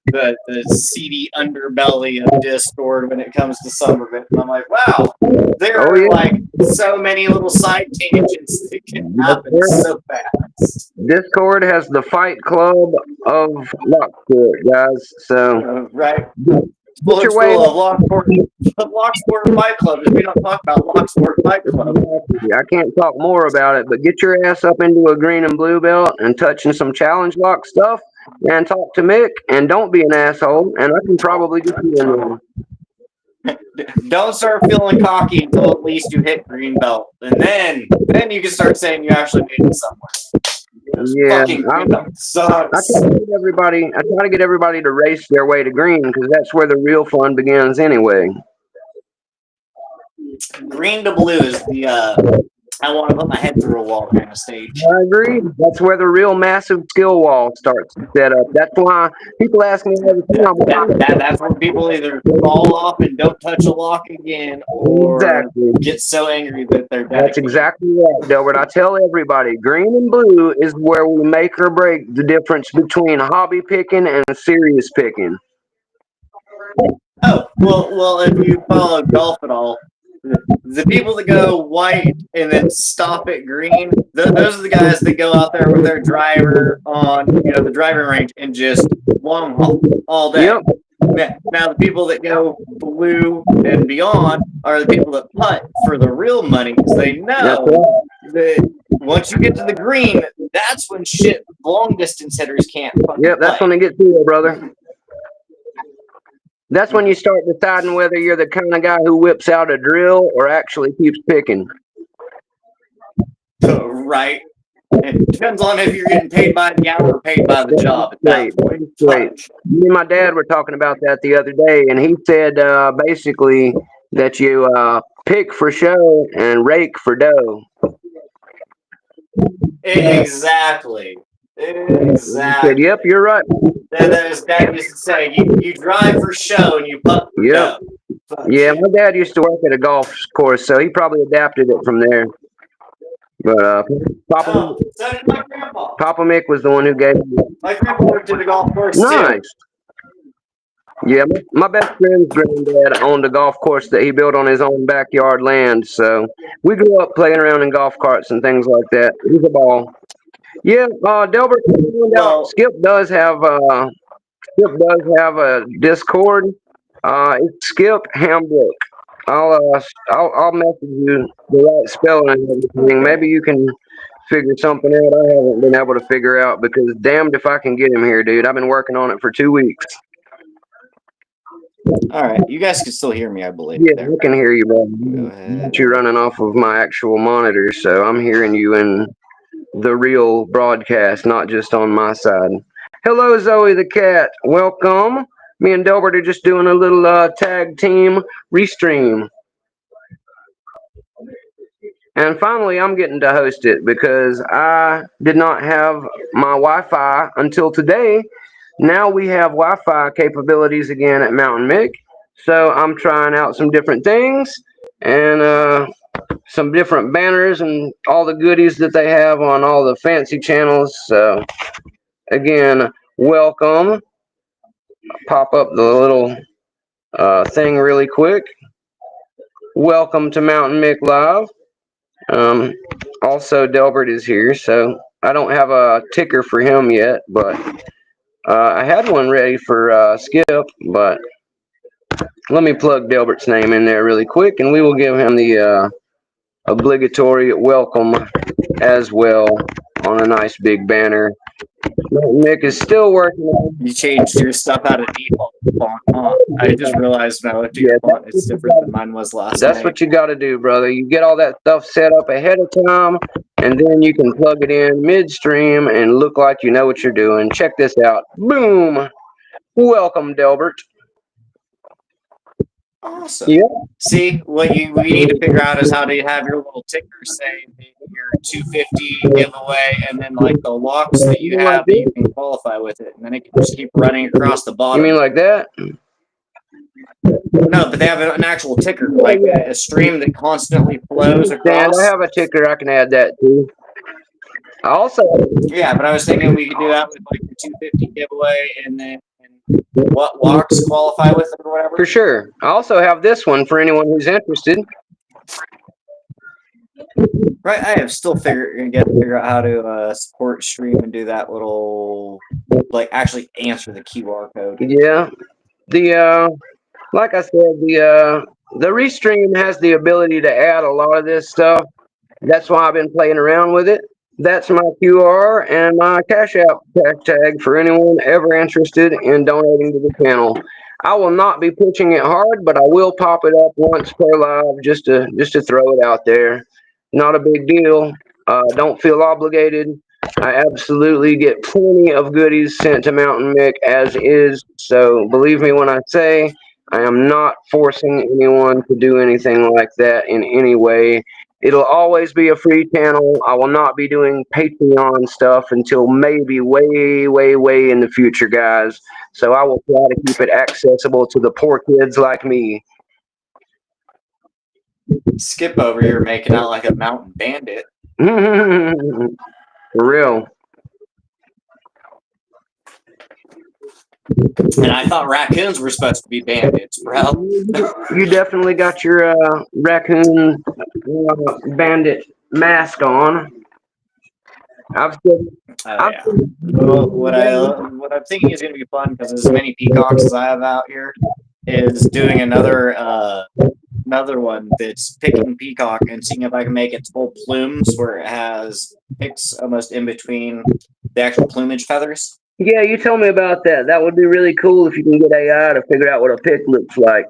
the seedy underbelly of Discord when it comes to some of it, and I'm like, wow, there are like so many little side tangents that can happen so fast. Discord has the Fight Club of Lockport, guys. So right. Get your way. Full of Locksport Fight Club. If we don't talk about Locksport Fight Club. I can't talk more about it, but get your ass up into a green and blue belt and touching some challenge lock stuff and talk to Mick and don't be an asshole and I can probably get you in there. Don't start feeling cocky until at least you hit green belt, and then you can start saying you actually made it somewhere. Yeah, Fucking green belt sucks. I try to get everybody to race their way to green because that's where the real fun begins anyway. Green to blue is the I want to put my head through a wall kind of stage. I agree. That's where the real massive skill wall starts to set up. That's why people ask me all the time. That's where people either fall off and don't touch a lock again, or get so angry that they're dead. That's exactly right, Delbert. I tell everybody, green and blue is where we make or break the difference between hobby picking and serious picking. Oh, well, if you follow golf at all, the people that go white and then stop at green, those are the guys that go out there with their driver on, the driving range and just long haul all day. Yep. Now, the people that go blue and beyond are the people that putt for the real money because they know that once you get to the green, that's when long distance hitters can't fucking Yep, that's play. when they get to you, brother. That's when you start deciding whether you're the kind of guy who whips out a drill or actually keeps picking. Right. It depends on if you're getting paid by the hour or paid by the job at that point. Me and my dad were talking about that the other day, and he said basically that you pick for show and rake for dough. Exactly. He said, yep, you're right. His dad used to say, you drive for show and you putt for dough. Yeah, my dad used to work at a golf course, so he probably adapted it from there. But so did my grandpa. Papa Mick was the one who gave me. My grandpa worked at a golf course too. Yeah, my best friend's granddad owned a golf course that he built on his own backyard land. So we grew up playing around in golf carts and things like that. It was a ball. Yeah, Delbert, Skip does have a Discord. It's Skip Hambrook. I'll message you the right spelling and everything. Maybe you can figure something out I haven't been able to figure out because damned if I can get him here, dude. I've been working on it for 2 weeks. All right, you guys can still hear me, I believe. Yeah, I can hear you, bro. You're running off of my actual monitor, so I'm hearing you in the real broadcast, not just on my side. Hello, Zoe the cat. Welcome. Me and Delbert are just doing a little tag team restream. And finally, I'm getting to host it because I did not have my Wi-Fi until today. Now we have Wi-Fi capabilities again at Mounta1nM1ck. So I'm trying out some different things and some different banners and all the goodies that they have on all the fancy channels. So again, welcome. Pop up the little thing really quick. Welcome to Mounta1nM1ck Live. Also, Delbert is here, so I don't have a ticker for him yet, but I had one ready for Skip, but let me plug Delbert's name in there really quick, and we will give him the obligatory welcome as well on a nice big banner. Mick is still working on it. You changed your stuff out of default font, huh? I just realized now that your font is different than mine was last night. That's what you got to do, brother. You get all that stuff set up ahead of time, and then you can plug it in midstream and look like you know what you're doing. Check this out. Boom. Welcome, Delbert. Awesome. Yeah. See, what we need to figure out is how to have your little ticker say your 250 giveaway, and then like the locks that you have that you can qualify with it, and then it can just keep running across the bottom. You mean like that? No, but they have an actual ticker, like a stream that constantly flows across. I have a ticker. I can add that too. Yeah, but I was thinking we could do that with like the 250 giveaway, and then what locks qualify with it or whatever. For sure. I also have this one for anyone who's interested. Right, I have still figure out how to support stream and do that little, like actually answer the QR code. Yeah, Like I said, the Restream has the ability to add a lot of this stuff. That's why I've been playing around with it. That's my QR and my Cash App hashtag for anyone ever interested in donating to the channel. I will not be pushing it hard, but I will pop it up once per live just to throw it out there. Not a big deal. Don't feel obligated. I absolutely get plenty of goodies sent to Mountain1nM1ck as is. So believe me when I say I am not forcing anyone to do anything like that in any way. It'll always be a free channel. I will not be doing Patreon stuff until maybe way, way, way in the future, guys. So I will try to keep it accessible to the poor kids like me. Skip over here making out like a mountain bandit. For real. And I thought raccoons were supposed to be bandits, bro. You definitely got your raccoon bandit mask on. I've said, Yeah. Well, what I'm thinking is going to be fun because as many peacocks as I have out here is doing another one that's picking peacock and seeing if I can make its full plumes where it has picks almost in between the actual plumage feathers. Yeah, you told me about that. That would be really cool if you can get AI to figure out what a pick looks like.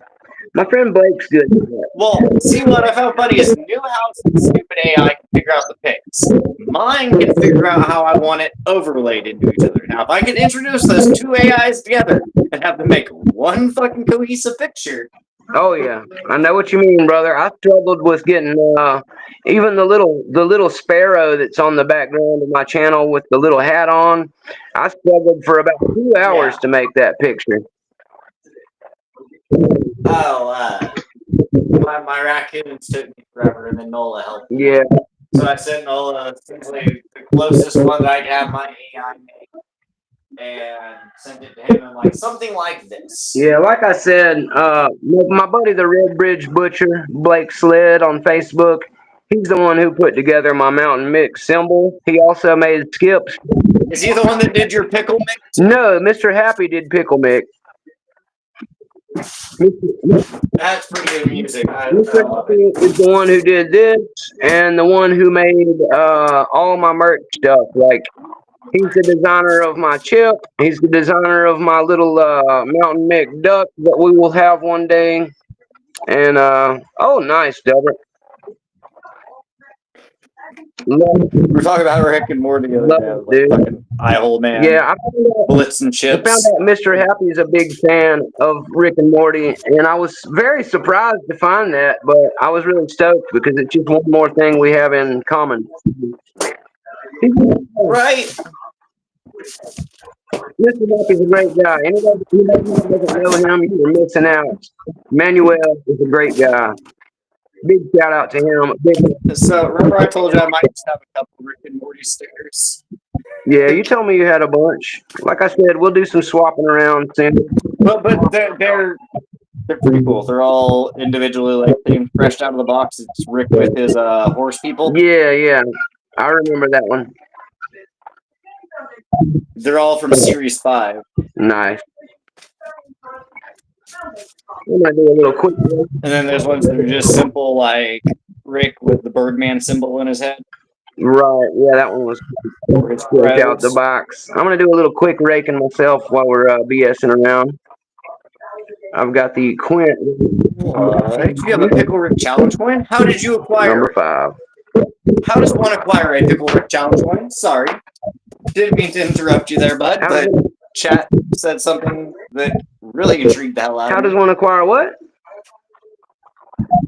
My friend Blake's good at that. Well, see what I found funny is Newhouse's stupid AI can figure out the picks. Mine can figure out how I want it overlaid into each other. Now, if I can introduce those two AIs together and have them make one fucking cohesive picture. Oh yeah, I know what you mean, brother. I struggled with getting even the little sparrow that's on the background of my channel with the little hat on. I struggled for about 2 hours to make that picture. Oh, my raccoons took me forever, and then Nola helped me. Yeah. So I sent Nola essentially the closest one that I could have my AI make, and sent it to him and like something like this. Yeah, like I said, my buddy the Red Bridge Butcher, Blake Sled on Facebook, he's the one who put together my Mounta1nM1ck symbol. He also made skips. Is he the one that did your pickle mix? No, Mr. Happy did pickle mix. That's pretty good music. Mr. Happy is the one who did this and the one who made all my merch stuff. Like, he's the designer of my chip. He's the designer of my little Mounta1nM1ck duck that we will have one day. And oh, nice, Delbert. We're talking about Rick and Morty the other day. Like fucking eye-hole man. Yeah, I found out, bullets and chips. I found out Mr. Happy is a big fan of Rick and Morty, and I was very surprised to find that, but I was really stoked because it's just one more thing we have in common. Right. Mr. Happy's a great guy. Anybody who doesn't know him, you're missing out. Manuel is a great guy. Big shout out to him. So remember I told you I might just have a couple Rick and Morty stickers? Yeah, you told me you had a bunch. Like I said, we'll do some swapping around soon. But they're pretty cool. They're all individually like themed, fresh out of the box. It's Rick with his horse people. Yeah, I remember that one. They're all from Series 5. Nice. I'm gonna do a little quick one. And then there's ones that are just simple, like Rick with the Birdman symbol in his head. Right, yeah, that one was quick out the box. I'm gonna do a little quick raking myself while we're BSing around. I've got the Quint. Did you have a Pickle Rick challenge coin? How did you acquire number 5? How does one acquire a Pickle Rick challenge coin? Sorry, didn't mean to interrupt you there, bud. But chat said something that really intrigued the hell out of me. How does one acquire what?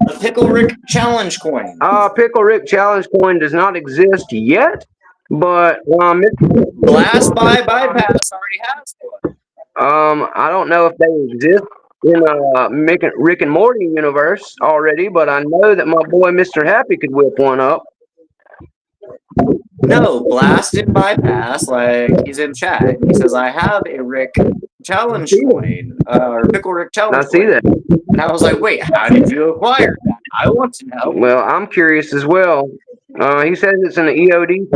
A Pickle Rick challenge coin. Pickle Rick challenge coin does not exist yet, but Blast by Bypass already has one. I don't know if they exist in Rick and Morty universe already, but I know that my boy Mr. Happy could whip one up. No, Blast and Bypass, like he's in chat. He says, I have a Rick challenge coin, or Pickle Rick challenge coin. I see that. And I was like, wait, how did you acquire that? I want to know. Well, I'm curious as well. He says it's an EOD.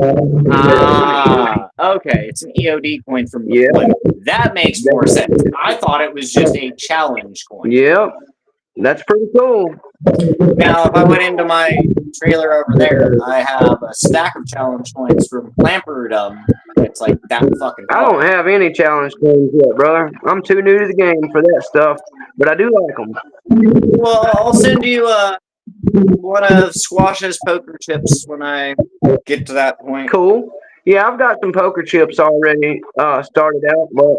Ah, okay. It's an EOD coin from deployment. That makes more sense. I thought it was just a challenge coin. Yep, that's pretty cool. Now, if I went into my trailer over there, I have a stack of challenge coins from Clamperdom. It's like that fucking I tall. don't have any challenge coins yet, brother. I'm too new to the game for that stuff, but I do like them. Well, I'll send you one of Squash's poker chips when I get to that point. Cool. Yeah, I've got some poker chips already started out, but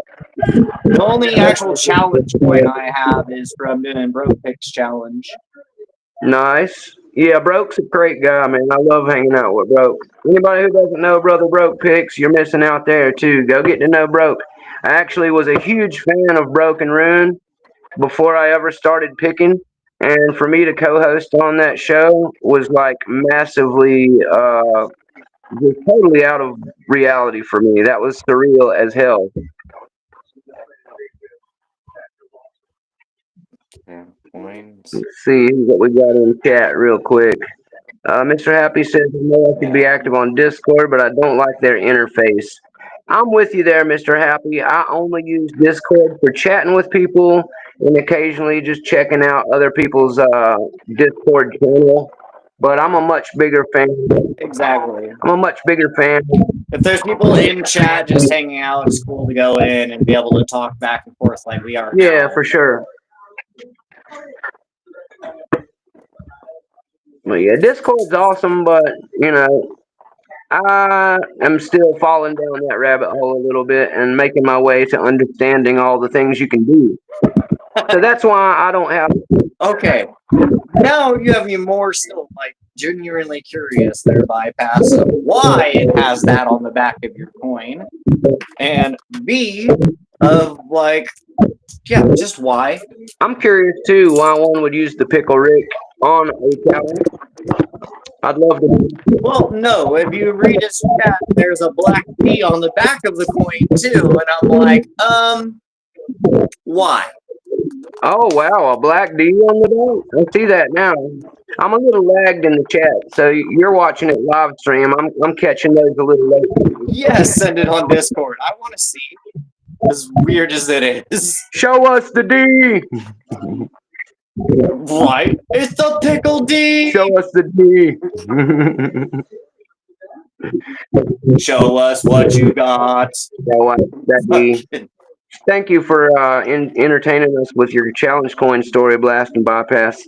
The only actual challenge coin I have is from doing Broke Picks Challenge. nice. Yeah, Broke's a great guy, man. I love hanging out with Broke. Anybody who doesn't know Brother Broke Picks, you're missing out there too. Go get to know Broke. I actually was a huge fan of Broken Rune before I ever started picking. And for me to co-host on that show was like massively, just totally out of reality for me. That was surreal as hell. Yeah, coins. Let's see what we got in chat real quick. Mr. Happy says, I know I could be active on Discord, but I don't like their interface. I'm with you there, Mr. Happy. I only use Discord for chatting with people and occasionally just checking out other people's Discord channel. But I'm a much bigger fan. Exactly. I'm a much bigger fan. If there's people in chat just hanging out, it's cool to go in and be able to talk back and forth like we are Yeah, now. for sure. But yeah, Discord's awesome, but you know, I am still falling down that rabbit hole a little bit and making my way to understanding all the things you can do. So that's why I don't have. Okay. Now you have me more still like genuinely curious there, Bypass, of why it has that on the back of your coin. And B of like, yeah, just why. I'm curious too why one would use the pickle Rick on a challenge. I'd love to. Well, no, if you read his chat, there's a black D on the back of the coin too, and I'm like, why? Oh wow, a black D on the back. I see that now. I'm a little lagged in the chat, so you're watching it live stream. I'm catching those a little late. Yes, send it on Discord. I want to see. As weird as it is. Show us the D. Right? It's the pickle D. Show us the D. Show us what you got. Show us that D. Thank you for entertaining us with your challenge coin story, Blast and Bypass.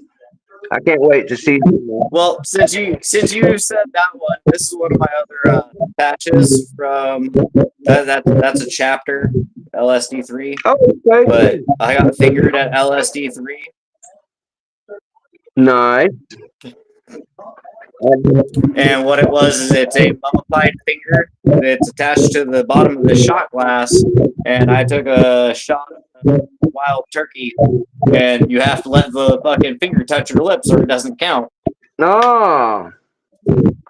I can't wait to see. Well, since you said that one, this is one of my other patches from that's a chapter LSD3. Oh, okay. But I got fingered at LSD3. Nice. And what it was is it's a mummified finger that's attached to the bottom of the shot glass, and I took a shot of wild turkey, and you have to let the fucking finger touch your lips or it doesn't count. Oh.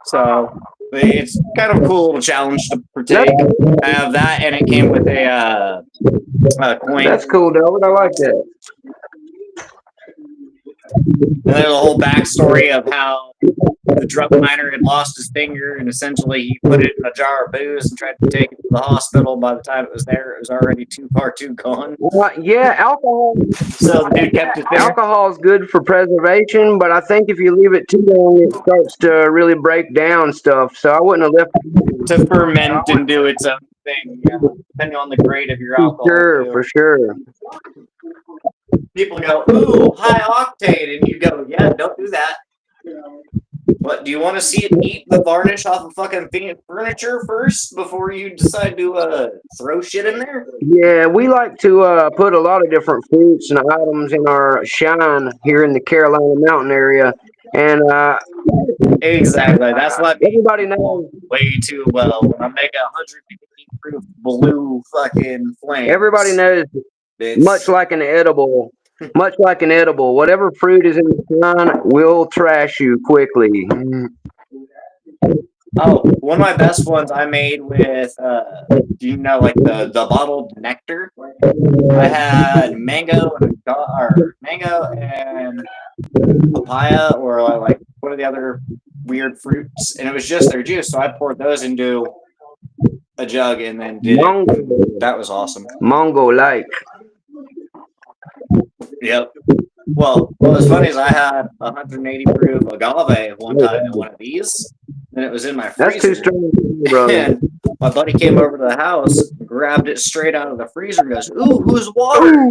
So it's kind of a cool little challenge to partake. I have that, and it came with a coin. That's cool, Delbert. I like that. And there's a whole backstory of how the drug miner had lost his finger, and essentially he put it in a jar of booze and tried to take it to the hospital. By the time it was there, it was already too far too gone. Yeah, alcohol. So the dude kept his finger. Alcohol is good for preservation, but I think if you leave it too long, it starts to really break down stuff. So I wouldn't have left it to ferment and do its own thing, yeah, depending on the grade of your alcohol. Sure, too. for sure. People go, ooh, high octane, and you go, yeah, don't do that. What, do you want to see it eat the varnish off of fucking furniture first before you decide to throw shit in there? Yeah, we like to put a lot of different fruits and items in our shine here in the Carolina mountain area. And exactly, that's what everybody knows way too well. When I make 150 proof blue fucking flames. Everybody knows, much like an edible, whatever fruit is in the shine will trash you quickly. Oh, one of my best ones I made with, do you know, like the bottled nectar? I had mango and papaya, or like what are the other weird fruits, and it was just their juice. So I poured those into a jug and then did it. That was awesome. Mongo-like. Yep. Well, what was funny is I had 180 proof agave one time in one of these, and it was in my freezer. That's too strong, bro. And my buddy came over to the house, grabbed it straight out of the freezer, and goes, "Ooh, whose water?"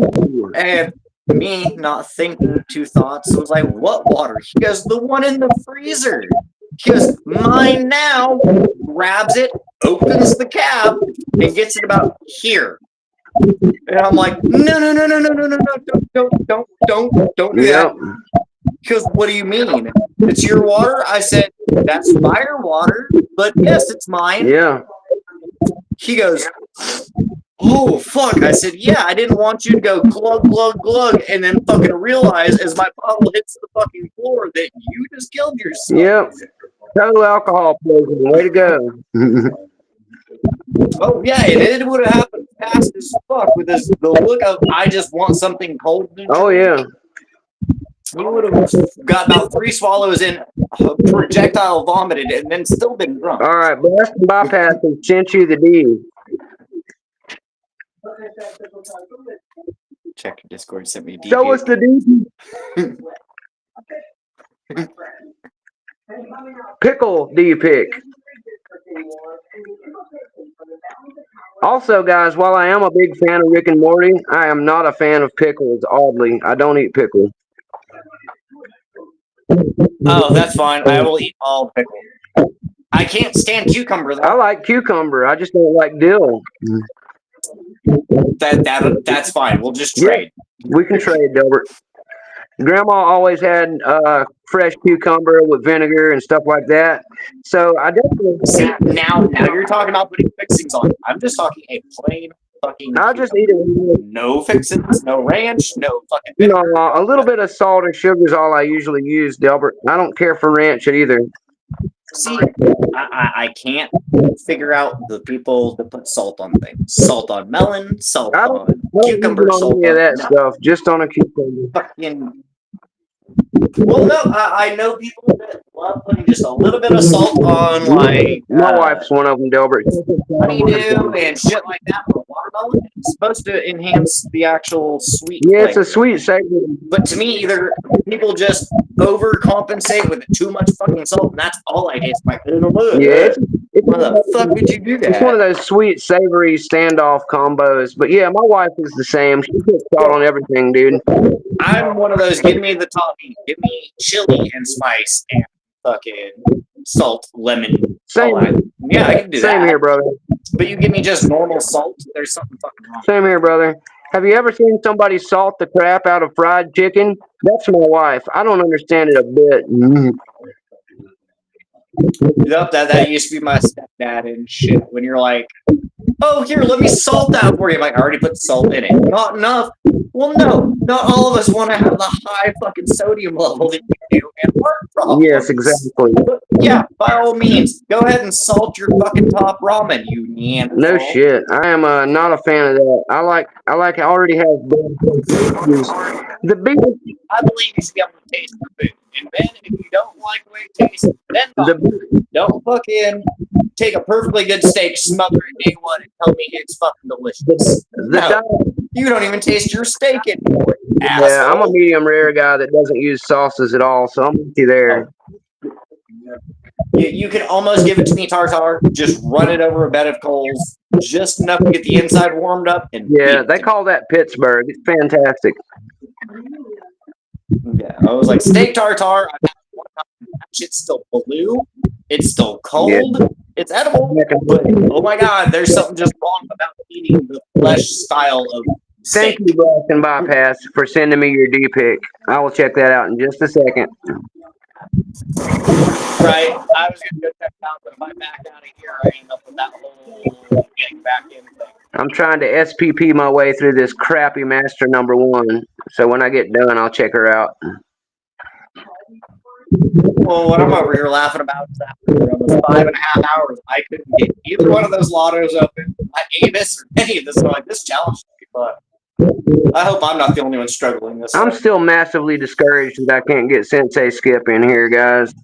And me, not thinking two thoughts, was like, "What water?" He goes, "The one in the freezer." He goes, "Mine now." Grabs it, opens the cap, and gets it about here. And I'm like, no, don't do that. Because what do you mean? It's your water? I said, that's fire water, but yes, it's mine. Yeah. He goes, oh, fuck. I said, yeah, I didn't want you to go glug, glug, glug, and then fucking realize as my bottle hits the fucking floor that you just killed yourself. Yep. Total alcohol poisoning. Way to go. Oh, yeah, and it would have happened fast as fuck with this, the look of, I just want something cold to drink. Oh, yeah. You would have got about 3 swallows in, projectile vomited, and then still been drunk. All right, Blast and Bypass has sent you the D. Check your Discord, sent me a D. Show us the D. Pickle D pick. Also, guys, while I am a big fan of Rick and Morty, I am not a fan of pickles, oddly. I don't eat pickles. Oh, that's fine. I will eat all pickle. I can't stand cucumber, though. I like cucumber. I just don't like dill. That's fine. We'll just trade. Yeah, we can trade, Delbert. Grandma always had fresh cucumber with vinegar and stuff like that. So I definitely now you're talking about putting fixings on. I'm just talking a plain fucking. I'll just eat it. No fixings, no ranch, no fucking. You know, a little bit of salt and sugar is all I usually use, Delbert. I don't care for ranch either. See, I can't figure out the people that put salt on things. Salt on melon, salt on cucumber, salt on that stuff. Just on a cucumber. Fucking. Well, no, I know people that love putting just a little bit of salt on, like my wife's one of them, Delbert. Honeydew and shit like that. But watermelon is supposed to enhance the actual sweet. Yeah, it's a sweet savory. But to me, either people just overcompensate with too much fucking salt, and that's all I taste. Like, yeah, why the fuck would you do that? It's one of those sweet, savory standoff combos. But yeah, my wife is the same. She puts salt on everything, dude. I'm one of those. Give me the topping. Give me chili and spice and fucking salt, lemon. Same. Yeah, I can do that. Same here, brother. But you give me just normal salt, there's something fucking wrong. Same here, brother. Have you ever seen somebody salt the crap out of fried chicken? That's my wife. I don't understand it a bit. Yep, that used to be my stepdad and shit. When you're like, oh, here, let me salt that for you. I'm like, I already put salt in it. Not enough. Well, no, not all of us want to have the high fucking sodium level that you do and heart problems. Yes, exactly. But yeah, by all means, go ahead and salt your fucking top ramen, you Neanderthal. No shit. I am not a fan of that. I already have the biggest. I believe you should be able to taste the food. And then if you don't like the way it tastes, then don't fucking take a perfectly good steak, smother it day one, and tell me it's fucking delicious. You don't even taste your steak anymore. Asshole. Yeah, I'm a medium rare guy that doesn't use sauces at all, so I'm with you there. You can almost give it to me tartare, just run it over a bed of coals, just enough to get the inside warmed up. And yeah, they call that Pittsburgh. It's fantastic. Yeah, I was like, steak tartare. I've had one time. That shit's still blue. It's still cold. Yeah. It's edible. But oh my god, there's something just wrong about eating the flesh style of steak. Thank you, Blast and Bypass, for sending me your D pick. I will check that out in just a second. Right. I was going to go check it out, but if I back out of here, I end up with that whole getting back in thing. I'm trying to SPP my way through this crappy Master number 1. So when I get done, I'll check her out. Well, what I'm over here laughing about is after almost 5.5 hours, I couldn't get either one of those lottos open. I Avis or any of this. So like, this challenge is fun. I hope I'm not the only one struggling this. I'm still massively discouraged that I can't get Sensei Skip in here, guys.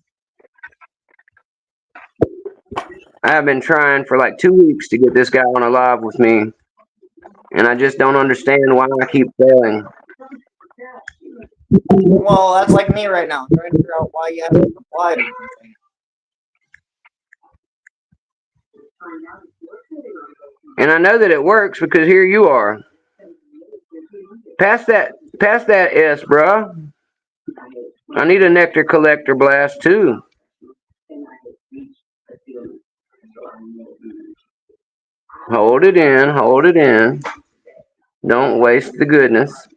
I have been trying for like 2 weeks to get this guy on a live with me, and I just don't understand why I keep failing. Well, that's like me right now, trying to figure out why you haven't replied or anything. And I know that it works because here you are. Pass that S, bruh. I need a nectar collector blast too. Hold it in, hold it in. Don't waste the goodness.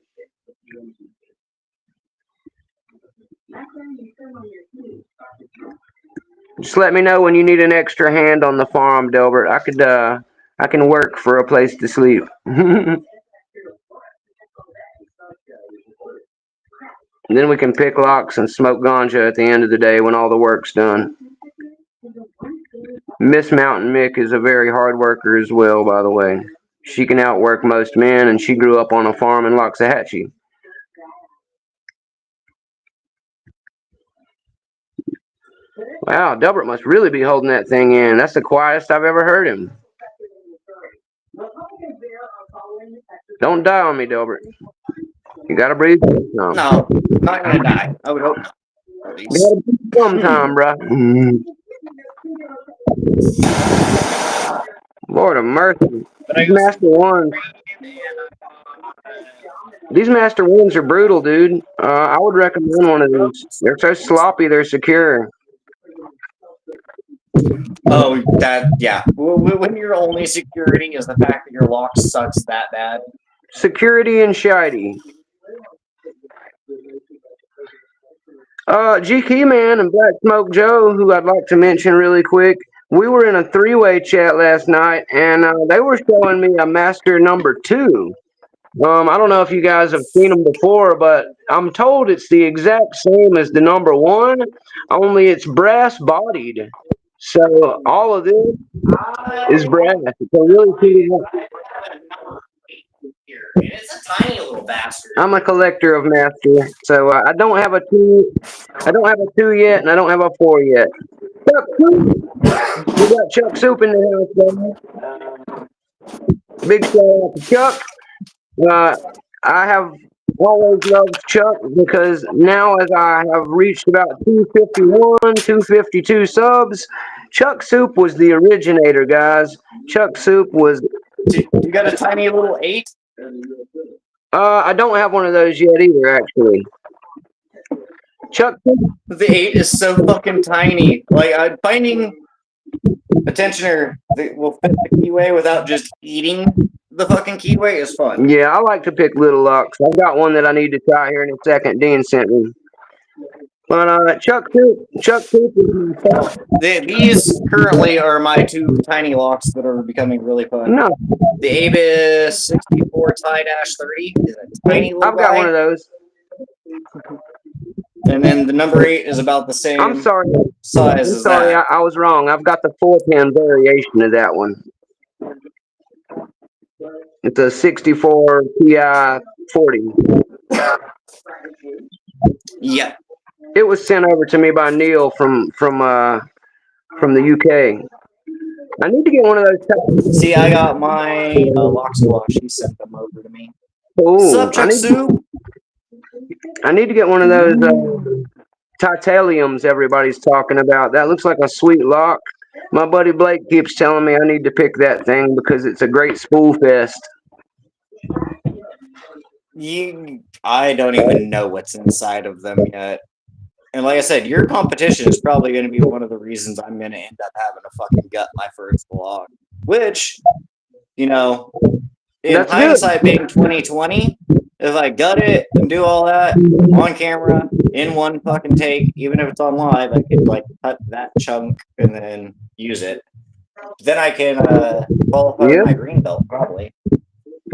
Just let me know when you need an extra hand on the farm, Delbert. I can work for a place to sleep. Then we can pick locks and smoke ganja at the end of the day when all the work's done. Miss Mounta1nM1ck is a very hard worker as well, by the way. She can outwork most men, and she grew up on a farm in Loxahatchee. Wow, Delbert must really be holding that thing in. That's the quietest I've ever heard him. Don't die on me, Delbert. You gotta breathe. No, I'm not gonna die. I would hope not. At least. You gotta breathe sometime, bruh. Lord of mercy. These Master Ones. These Master Ones are brutal, dude. I would recommend one of these. They're so sloppy, they're secure. Oh, yeah. When your only security is the fact that your lock sucks that bad. Security and shiny. G Keyman and Black Smoke Joe, who I'd like to mention really quick. We were in a 3-way chat last night, and they were showing me a Master number 2. I don't know if you guys have seen them before, but I'm told it's the exact same as the number 1, only it's brass bodied. So all of this is brass. It's a really cool. It's a tiny little bastard. I'm a collector of Master, so I don't have a 2. I don't have a 2 yet, and I don't have a 4 yet. Chuck Soup. We got Chuck Soup in the house, man. Big shout out to Chuck. I have always loved Chuck because now as I have reached about 251, 252 subs, Chuck Soup was the originator, guys. Chuck Soup was... You got a tiny little 8? I don't have one of those yet either, actually. Chuck Soup. The 8 is so fucking tiny. Like, finding a tensioner that will fit the keyway without just eating the fucking keyway is fun. Yeah, I like to pick little locks. I've got one that I need to try here in a second. Dean sent me. But Chuck Soup is... These currently are my 2 tiny locks that are becoming really fun. No. The Avis 64 Tie-30 is a tiny little I've got one of those. And then the number 8 is about the same size as that. I was wrong. I've got the 4-pin variation of that one. It's a 64 Ti 40. Yeah. It was sent over to me by Neil from the UK. I need to get one of those. See, I got my lock squash. He sent them over to me. Oh, Sup, Chuck Soup? I need to get one of those titaniums everybody's talking about. That looks like a sweet lock. My buddy Blake keeps telling me I need to pick that thing because it's a great spool fest. I don't even know what's inside of them yet. And like I said, your competition is probably going to be one of the reasons I'm going to end up having to fucking gut my first vlog. Which, in That's hindsight being 2020, if I gut it and do all that on camera in one fucking take, even if it's on live, I could cut that chunk and then use it. Then I can qualify my green belt probably.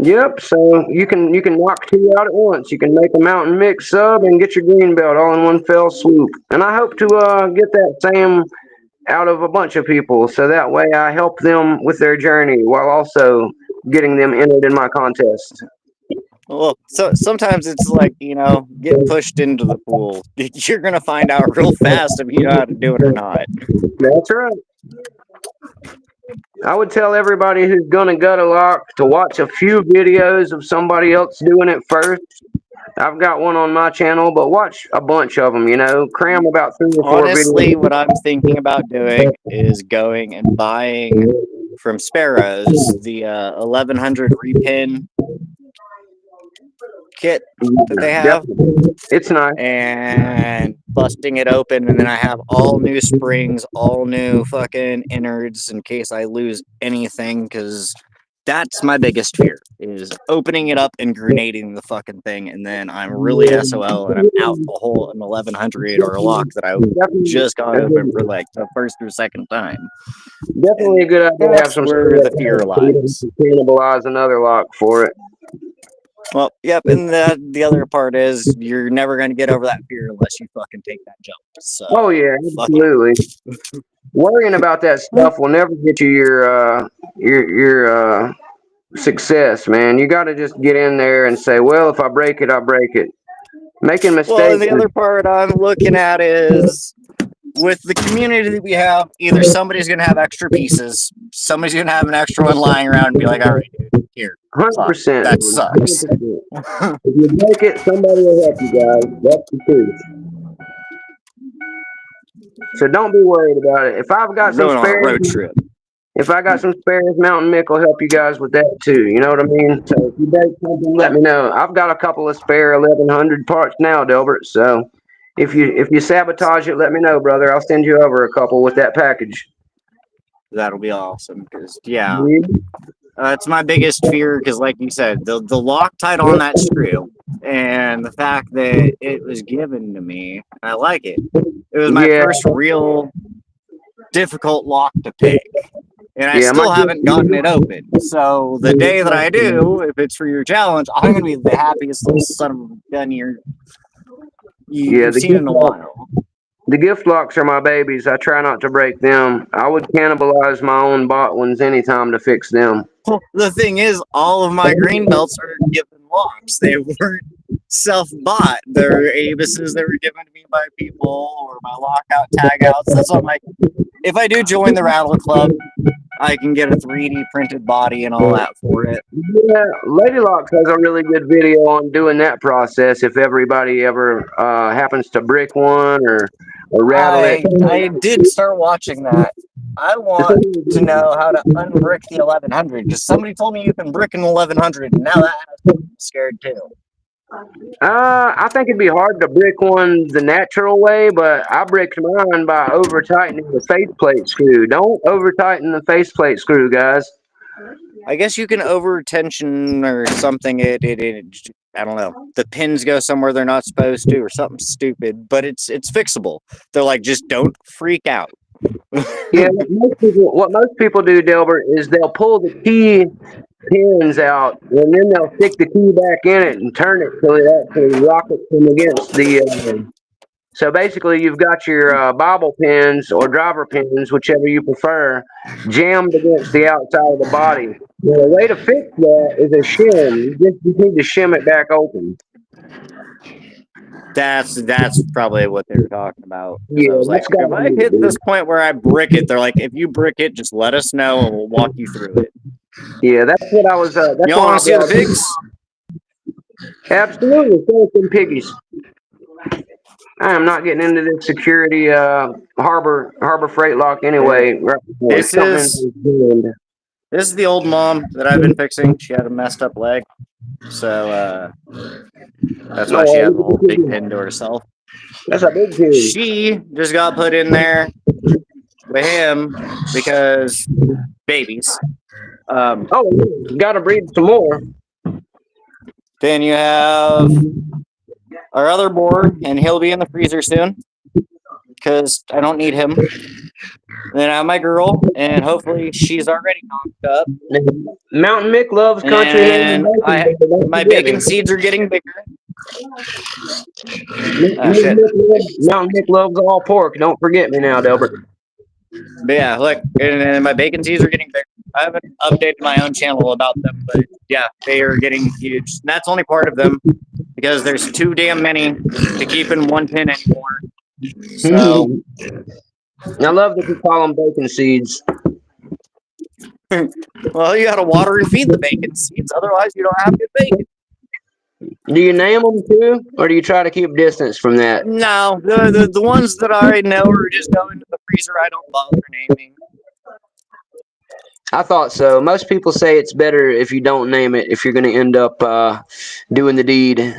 Yep, so you can knock 2 out at once. You can make a Mounta1nM1ck sub and get your green belt all in one fell swoop. And I hope to get that same out of a bunch of people, so that way I help them with their journey while also getting them entered in my contest. Well, so sometimes it's like, getting pushed into the pool. You're gonna find out real fast if you know how to do it or not. That's right. I would tell everybody who's gonna gut a lock to watch a few videos of somebody else doing it first. I've got one on my channel, but watch a bunch of them. Cram about 3 or 4 Honestly, videos. what I'm thinking about doing is going and buying from Sparrows the 1100 repin kit that they have, Definitely. It's nice. and busting it open, and then I have all new springs, all new fucking innards in case I lose anything, because that's my biggest fear, is opening it up and grenading the fucking thing, and then I'm really SOL and I'm out a whole an 1100 or a lock that I Definitely just got open for like the first or second time. definitely a And good idea to have that's some where the spare fear so you don't lies. cannibalize another lock for it. Well, yep, and the other part is you're never going to get over that fear unless you fucking take that jump. So, Oh yeah, fuck it. absolutely. Worrying about that stuff will never get you your success, man. You got to just get in there and say, well, if I break it, I break it. Making Well, and mistakes. the other part I'm looking at is with the community that we have, either somebody's going to have extra pieces, somebody's going to have an extra one lying around and be like, all right, dude, here, fuck, 100%. that sucks. 100%. If you break it, somebody will help you guys. That's the truth. So don't be worried about it. If I've got some Going on a spares, road trip. if I got some spares, Mounta1nM1ck will help you guys with that too. You know what I mean? So if you break something, let me know. I've got a couple of spare 1100 parts now, Delbert. So if you sabotage it, let me know, brother. I'll send you over a couple with that package. That'll be awesome, because, yeah. It's my biggest fear, because like you said, the Loctite on that screw, and the fact that it was given to me, I like it. It was my Yeah, first real difficult lock to pick, and I yeah. still haven't gotten it open. So the day that I do, if it's for your challenge, I'm gonna be the happiest little son of a gun Yeah, you've seen in a while. the gift locks are my babies. I try not to break them. I would cannibalize my own bought ones anytime to fix them. Well, the thing is, all of my green belts are given locks. They weren't self-bought. They're abuses that were given to me by people, or my lockout tagouts. That's what I'm like. If I do join the Rattle Club, I can get a 3D printed body and all that for it. Yeah, Lady Locks has a really good video on doing that process. If everybody ever happens to brick one or rattle it, I did start watching that. I want to know how to unbrick the 1100, because somebody told me you can brick an 1100, and now that has me scared too. I think it'd be hard to brick one the natural way, but I bricked mine by over tightening the faceplate screw. Don't over tighten the faceplate screw, guys. I guess you can over tension or something. I don't know. The pins go somewhere they're not supposed to, or something stupid. But it's fixable. They're like, just don't freak out. Yeah, what most people do, Delbert, is they'll pull the key pins out and then they'll stick the key back in it and turn it till it actually rockets them against the. So basically, you've got your bobble pins or driver pins, whichever you prefer, jammed against the outside of the body. Now, the way to fix that is a shim. You need to shim it back open. That's probably what they were talking about. Because I Yeah, was like, that's got if to I be hit it, this dude. point where I brick it, they're like, if you brick it, just let us know and we'll walk you through it. Yeah, that's what I was. That's Y'all why want I to see the brought. pigs? Absolutely, show some piggies. I am not getting into this security harbor freight lock anyway. Right before This something is in the this is the old mom that I've been fixing. She had a messed up leg, so that's why she has a whole big pin to herself. That's a big pig. She just got put in there with him because babies. Oh, got to breed some more. Then you have our other boar, and he'll be in the freezer soon because I don't need him. Then I have my girl, and hopefully she's already knocked up. Mounta1nM1ck loves country ham and And bacon. my bacon seeds are getting bigger. Oh shit! Mounta1nM1ck loves all pork. Don't forget me now, Delbert. But yeah, look, and my bacon seeds are getting bigger. I haven't updated my own channel about them, but yeah, they are getting huge. And that's only part of them because there's too damn many to keep in one pin anymore. So I love that you call them bacon seeds. Well, you got to water and feed the bacon seeds, otherwise you don't have good bacon. Do you name them too, or do you try to keep distance from that? No, the ones that I already know are just go into the freezer. I don't bother naming. I thought so. Most people say it's better if you don't name it if you're going to end up doing the deed.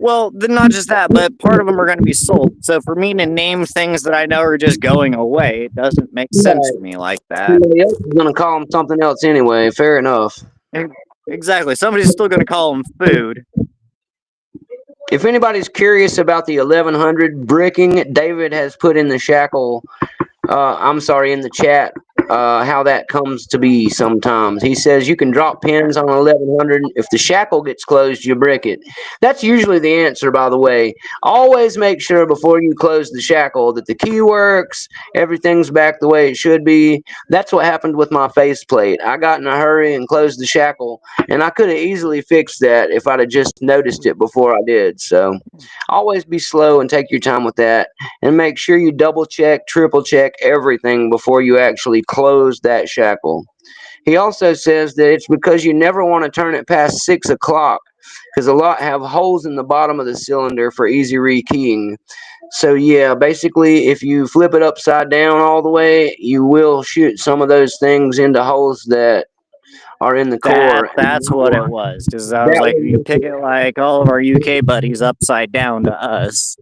Well, then not just that, but part of them are going to be sold. So for me to name things that I know are just going away, it doesn't make sense to Right. me like that. Somebody else is going to call them something else anyway. Fair enough. Exactly. Somebody's still going to call them food. If anybody's curious about the 1100 bricking, David has put in the shackle. I'm sorry, in the chat, how that comes to be sometimes. He says you can drop pins on 1100. If the shackle gets closed, you brick it. That's usually the answer, by the way. Always make sure before you close the shackle that the key works, everything's back the way it should be. That's what happened with my faceplate. I got in a hurry and closed the shackle, and I could have easily fixed that if I'd have just noticed it before I did. So always be slow and take your time with that, and make sure you double check, triple check everything before you actually close that shackle. He also says that it's because you never want to turn it past 6 o'clock, because a lot have holes in the bottom of the cylinder for easy rekeying. So yeah, basically if you flip it upside down all the way, you will shoot some of those things into holes that are in the core. That's what it was. Because I was That like, if you was, pick it like all of our UK buddies upside down to us,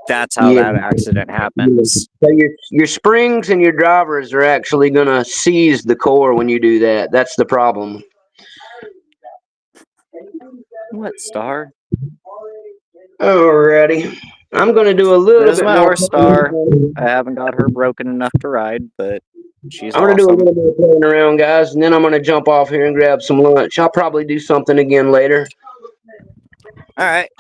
that's how yeah. that accident Yeah. happens. So your springs and your drivers are actually gonna seize the core when you do that. That's the problem. What, Star? Alrighty, I'm gonna do a little This is bit my more. horse, Star. I haven't got her broken enough to ride, but she's I'm gonna do a awesome. little bit of playing around, guys, and then I'm gonna jump off here and grab some lunch. I'll probably do something again later, All right.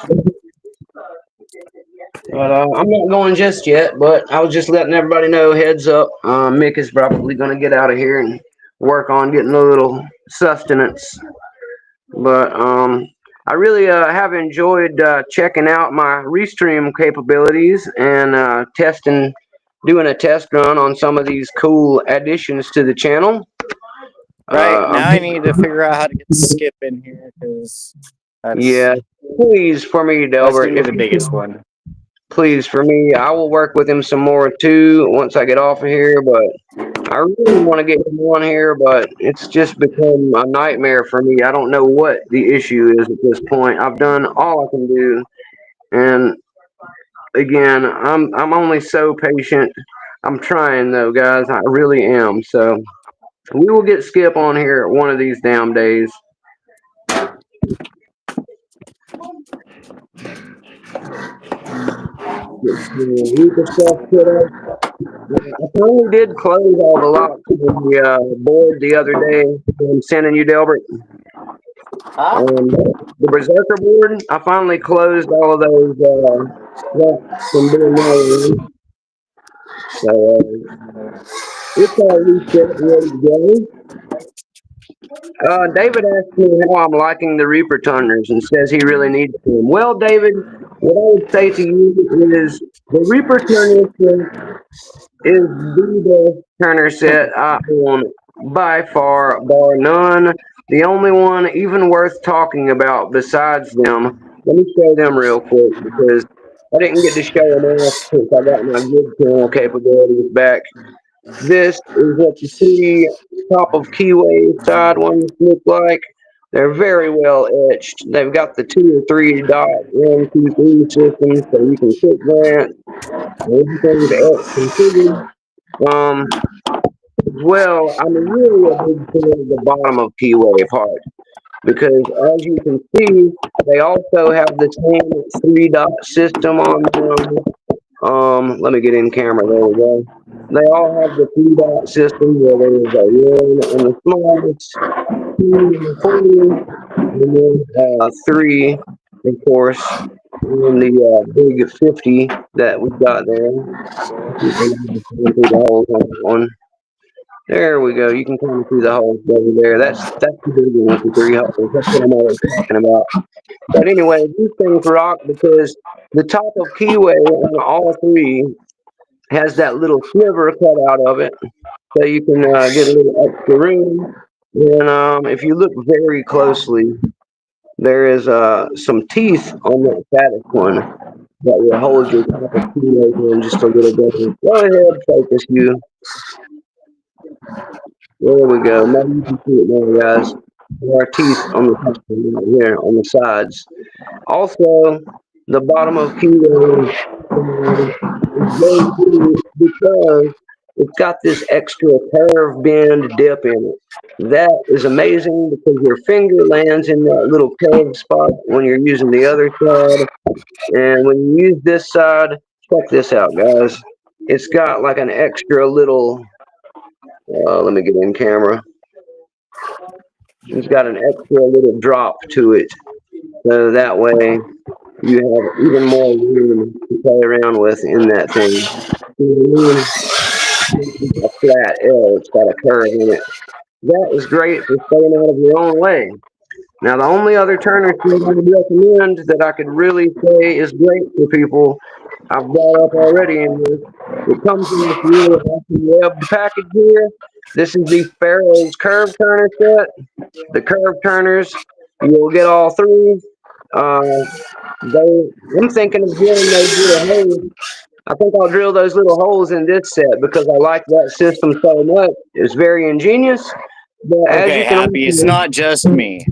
but I'm not going just yet. But I was just letting everybody know. Heads up, Mick is probably gonna get out of here and work on getting a little sustenance. But I really have enjoyed checking out my Restream capabilities and testing, doing a test run on some of these cool additions to the channel. Right now, I I'm, need to figure out how to get Skip in here because yeah, please for me, that's Delbert. gonna be If the biggest one. please for me, I will work with him some more too once I get off of here. But I really want to get him on here, but it's just become a nightmare for me. I don't know what the issue is at this point. I've done all I can do, and again, I'm only so patient. I'm trying though, guys. I really am. So we will get Skip on here one of these damn days. Get some Reaper stuff put up. I finally did close all the locks on the board the other day. I'm sending you, Delbert. Huh? The Berserker board, I finally closed all of those locks from being there. So it's all reset, ready to go. David asked me how I'm liking the Reaper turners and says he really needs them. Well, David, what I would say to you is the Reaper turner is the best turner set I own by far, bar none. The only one even worth talking about besides them. Let me show them real quick because I didn't get to show them off since I got my good channel capabilities back. This is what the three top of keyway side ones look like. They're very well etched. They've got the 2 or 3 dot 1, 2, 3 system, so you can click that. Everything's etched and figured. As well, I'm really a big fan of the bottom of keyway part because, as you can see, they also have the same 3 dot system on them. Let me get in camera. There we go. They all have the 3 dot system where there's a 1 on the smallest, 2 on the 40, and then 3, of course, in the big 50 that we've got there. Through the holes on that one. There we go. You can kind of see the holes over there. That's the big one with the 3 holes. That's what I'm always talking about. But anyway, these things rock because the top of keyway on all three has that little sliver cut out of it. so you can get a little extra room. And if you look very closely, there is some teeth on that fattest one that will hold your top of kilo in just a little bit. Go ahead, focus you. There we go. Now you can see it now, guys. There are teeth on the top right here on the sides. Also, the bottom of kilo is very cute because it's got this extra curve bend dip in it. That is amazing because your finger lands in that little curved spot when you're using the other side. And when you use this side, check this out, guys. It's got like an extra little, let me get in camera. It's got an extra little drop to it. So that way you have even more room to play around with in that thing. It's a flat L, it's got a curve in it. That is great for staying out of your own way. Now, the only other turner speed I would recommend that I could really say is great for people, I've brought up already in this. It comes in this really awesome webbed package here. This is the Sparrow's curve turner set. The curve turners, you'll get all three. Uh, I'm thinking of drilling those little holes. I think I'll drill those little holes in this set because I like that system so much. It's very ingenious. But as Okay, you can Happy, it's not just me.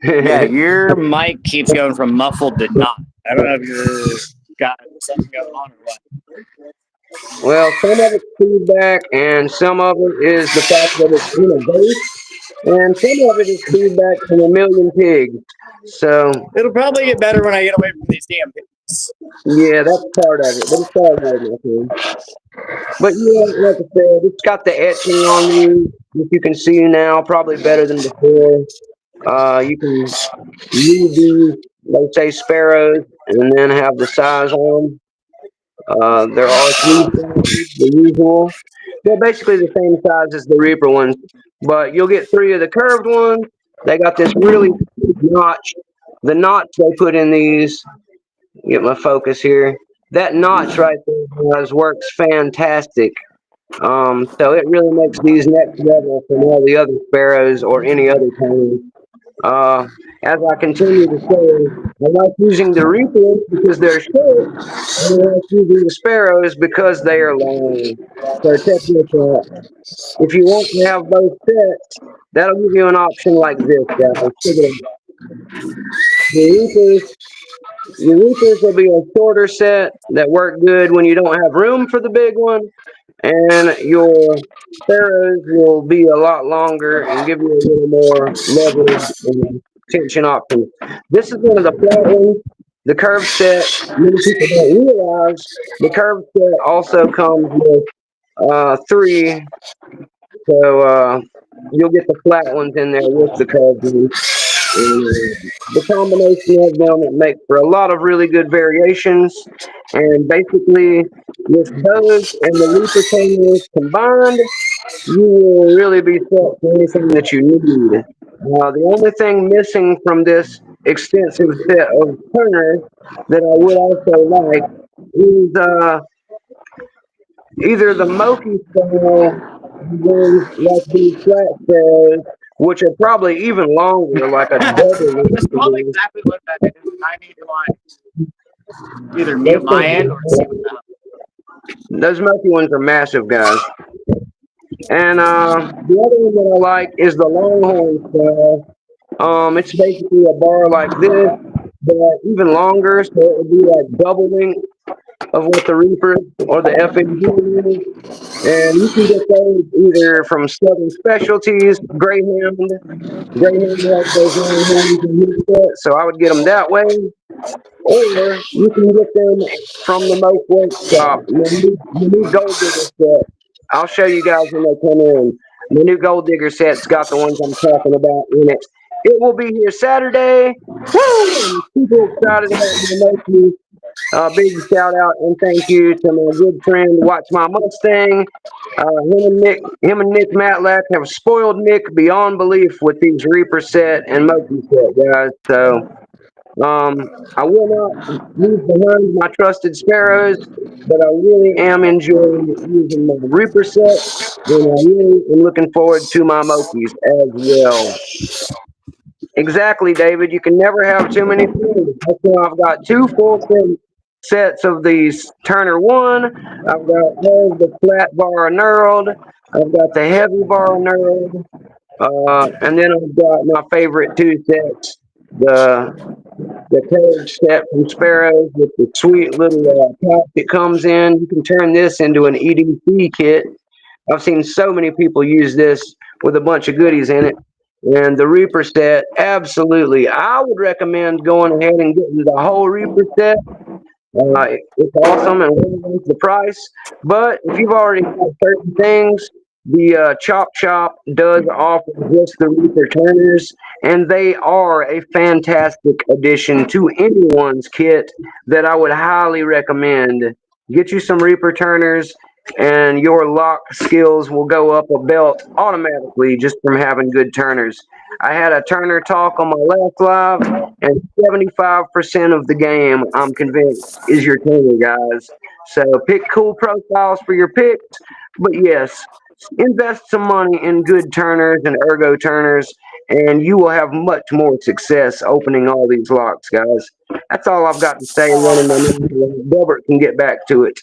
Yeah, your mic keeps going from muffled to not. I don't know if you've got something going on or what. well, some of it's feedback, and some of it is the fact that it's in a base, and some of it is feedback from a million pigs. So, It'll probably get better when I get away from these damn pigs. yeah, that's part of it, but it's all good, my friend. But yeah, like I said, it's got the etching on these, which you can see now, probably better than before. You can read these, let's say sparrows, and then have the size on them. There are three sizes, the usual. They're basically the same size as the Reaper ones, but you'll get three of the curved ones. They got this really notch. The notch they put in these, get my focus here. That notch right there, guys, works fantastic. So it really makes these next level from all the other sparrows or any other kind. Uh, as I continue to say, I like using the Reapers because they're short, and I like using the Sparrows because they are long. So check this out. If you want to have both sets, that'll give you an option like this, guys. Check it out. The Reapers, the Reapers will be a shorter set that work good when you don't have room for the big one, and your sparrows will be a lot longer and give you a little more leverage and tension options. This is one of the flat ones. The curve set, many people don't realize the curve set also comes with three, so you'll get the flat ones in there with the curved ones. And the combination of them makes for a lot of really good variations. And basically, with those and the Reaper cameras combined, you will really be set for anything that you need. The only thing missing from this extensive set of turners that I would also like is either the Moki style ones like these flat sparrows, which are probably even longer, like a double That's probably length. exactly what that is. I need to either mute my end or see what the hell. Those Moki ones are massive, guys. And the other one that I like is the Longhorn style. It's basically a bar like this, but even longer, so it would be like double length of what the Reaper or the FMG is. And you can get those either from Southern Specialties, Greyhound. Greyhound has those Longhorns in his set, so I would get them that way. Or you can get them from the Most Workshop, the new Gold Digger set. I'll show you guys when they come in. The new Gold Digger set's got the ones I'm talking about in it. It will be here Saturday. Woo! I'm super excited about the Moki. Big shout out and thank you to my good friend Watch My Mustang. Him and Nick Matlack have spoiled Nick beyond belief with these Reaper set and Moki set, guys. So I will not leave behind my trusted sparrows, but I really am enjoying using my Reaper set. then I really am looking forward to my Mokies as well. Exactly, David. You can never have too many things. That's why I've got two full sets of these Turner 1. I've got all the flat bar knurled. I've got the heavy bar knurled. And then I've got my favorite two sets, the cage set from Sparrows with the sweet little pack that comes in. You can turn this into an EDC kit. I've seen so many people use this with a bunch of goodies in it. And the Reaper set, absolutely. I would recommend going ahead and getting the whole Reaper set. It's awesome and worth the price. But if you've already got certain things, the Chop Shop does offer just the Reaper Turners, and they are a fantastic addition to anyone's kit that I would highly recommend. Get you some Reaper Turners, and your lock skills will go up a belt automatically just from having good turners. I had a Turner talk on my last live, and 75% of the game, I'm convinced, is your Turner, guys. So pick cool profiles for your picks, but yes, invest some money in good turners and ergo turners, and you will have much more success opening all these locks, guys. That's all I've got to say. Running my name, Delbert can get back to it.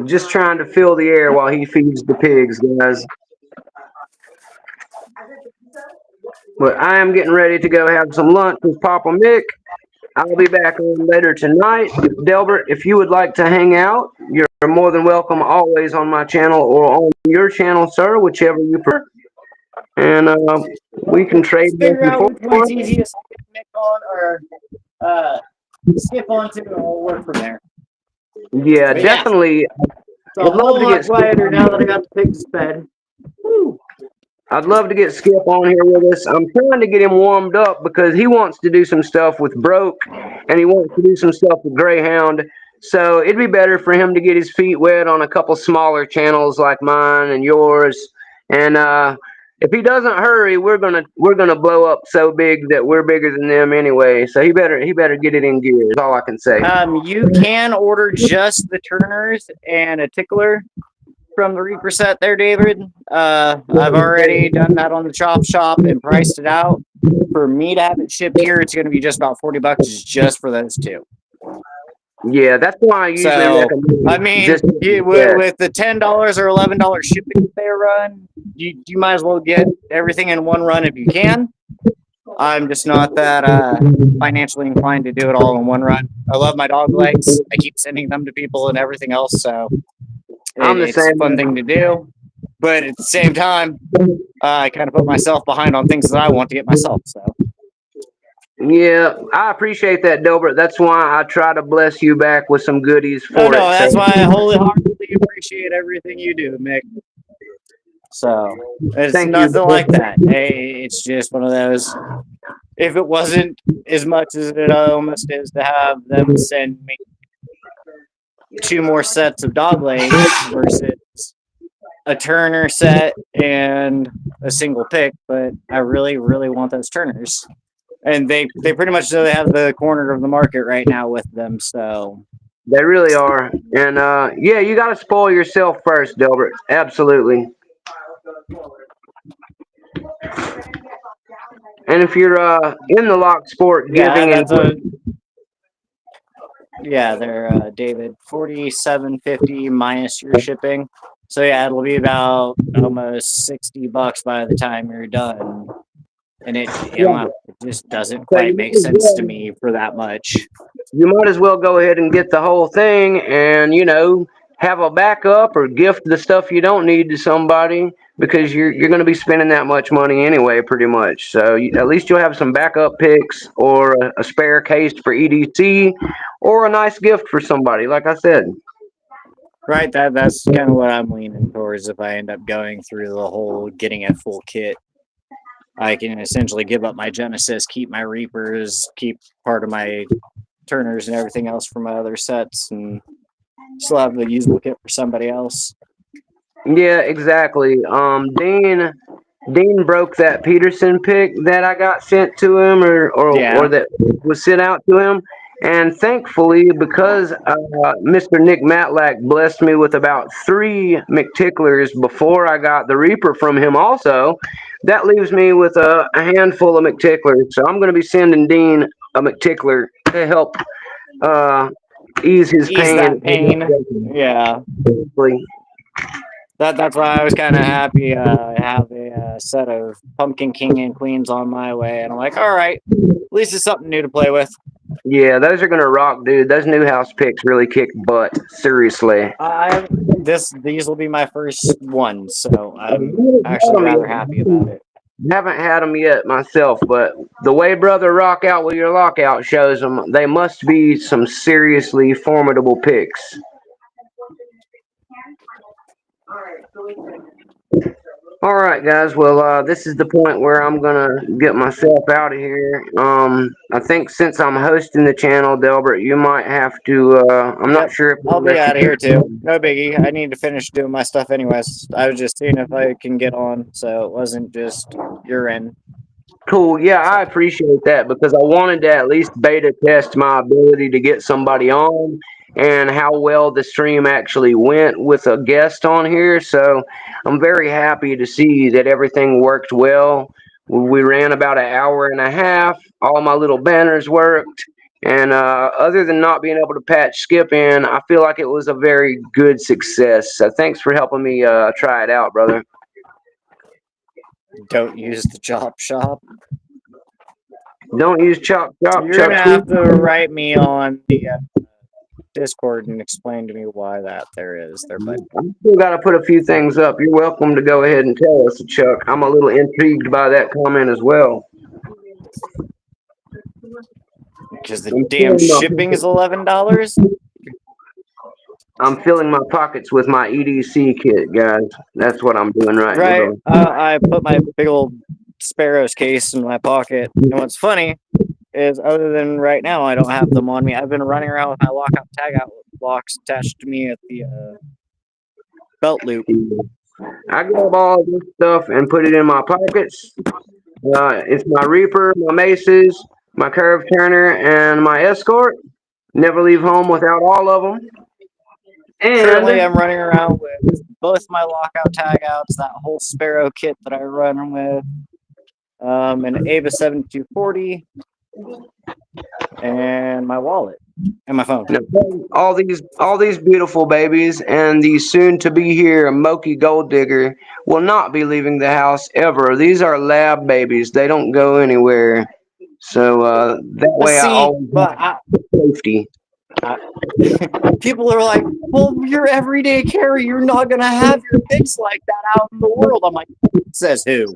Just trying to fill the air while he feeds the pigs, guys. But I am getting ready to go have some lunch with Papa Mick. I'll be back on later tonight. Delbert, if you would like to hang out, you're more than welcome always on my channel or on your channel, sir, whichever you prefer. And we can trade back Figure and out which forth. one's easiest to get Mick on or skip onto, and we'll work from there. Yeah, But definitely. it's a whole lot quieter now that I got the pigs fed. Woo. I'd love to get Skip on here with us. I'm trying to get him warmed up because he wants to do some stuff with Broke and he wants to do some stuff with Greyhound. So it'd be better for him to get his feet wet on a couple smaller channels like mine and yours. And if he doesn't hurry, we're gonna blow up so big that we're bigger than them anyway. So he better get it in gear. Is all I can say. You can order just the turners and a tickler from the Reaper set there, David. I've already done that on the Chop Shop and priced it out. For me to have it shipped here, it's going to be just about $40 just for those two. Yeah, that's why I usually recommend. I mean, with the $10 or $11 shipping they run, you might as well get everything in one run if you can. I'm just not that financially inclined to do it all in one run. I love my dog legs. I keep sending them to people and everything else, so it's a fun thing to do. But at the same time, I kind of put myself behind on things that I want to get myself. So. Yeah, I appreciate that, Delbert. That's why I try to bless you back with some goodies for it. No, that's why I wholeheartedly appreciate everything you do, Mick. So it's nothing like that. Hey, it's just one of those. If it wasn't as much as it almost is to have them send me 2 more sets of dog legs versus a Turner set and a single pick, but I really, really want those Turners. And they pretty much have the corner of the market right now with them, so. They really are. And yeah, you got to spoil yourself first, Delbert. Absolutely. And if you're in the lock sport, giving they're David, $47.50 minus your shipping. So yeah, it'll be about almost $60 by the time you're done. And it just doesn't quite make sense to me for that much. You might as well go ahead and get the whole thing and, have a backup or gift the stuff you don't need to somebody because you're going to be spending that much money anyway, pretty much. So at least you'll have some backup picks or a spare case for EDC or a nice gift for somebody, like I said. Right, that's kind of what I'm leaning towards if I end up going through the whole getting a full kit. I can essentially give up my Genesis, keep my Reapers, keep part of my Turners and everything else from my other sets, and still have the usable kit for somebody else. Yeah, exactly. Dean broke that Peterson pick that I got sent to him or that was sent out to him. And thankfully, because Mr. Nick Matlack blessed me with about 3 McTicklers before I got the Reaper from him also, that leaves me with a handful of McTicklers. So I'm going to be sending Dean a McTickler to help uh, ease his Ease pain. that pain. Yeah. That's why I was kind of happy. I have a set of Pumpkin King and Queens on my way, and I'm like, all right, at least it's something new to play with. Yeah, those are gonna rock, dude. Those new house picks really kick butt. Seriously. These will be my first ones, so I'm actually rather happy about it. Haven't had them yet myself, but the way Brother Rock Out with your lockout shows them, they must be some seriously formidable picks. All right, guys. Well, this is the point where I'm gonna get myself out of here. I think since I'm hosting the channel, Delbert, you might have to. I'm not sure if I'll be out of here too. No biggie. I need to finish doing my stuff anyways. I was just seeing if I can get on, so it wasn't just you're in. Cool. Yeah, I appreciate that because I wanted to at least beta test my ability to get somebody on and how well the stream actually went with a guest on here. So I'm very happy to see that everything worked well. We ran about an hour and a half. All my little banners worked. And other than not being able to patch Skip in, I feel like it was a very good success. So thanks for helping me try it out, brother. Don't use the chop shop. Don't use chop. You're gonna have to write me on the Discord and explain to me why that there is there, but I still got to put a few things up. You're welcome to go ahead and tell us, Chuck. I'm a little intrigued by that comment as well. Because the damn shipping is $11. I'm filling my pockets with my EDC kit, guys. That's what I'm doing right now. I put my big old Sparrows case in my pocket. And what's funny is, other than right now, I don't have them on me. I've been running around with my lockout tagout locks attached to me at the belt loop. I grab all this stuff and put it in my pockets. It's my Reaper, my Maces, my Curve Turner, and my Escort. Never leave home without all of them. And currently, I'm running around with both my lockout tagouts, that whole Sparrow kit that I run with, an Ava 7240, and my wallet and my phone. All these beautiful babies and the soon to be here Moki Gold Digger will not be leaving the house ever. These are lab babies. They don't go anywhere. So that way I always have safety. People are like, well, you're everyday carry. You're not going to have your pigs like that out in the world. I'm like, says who?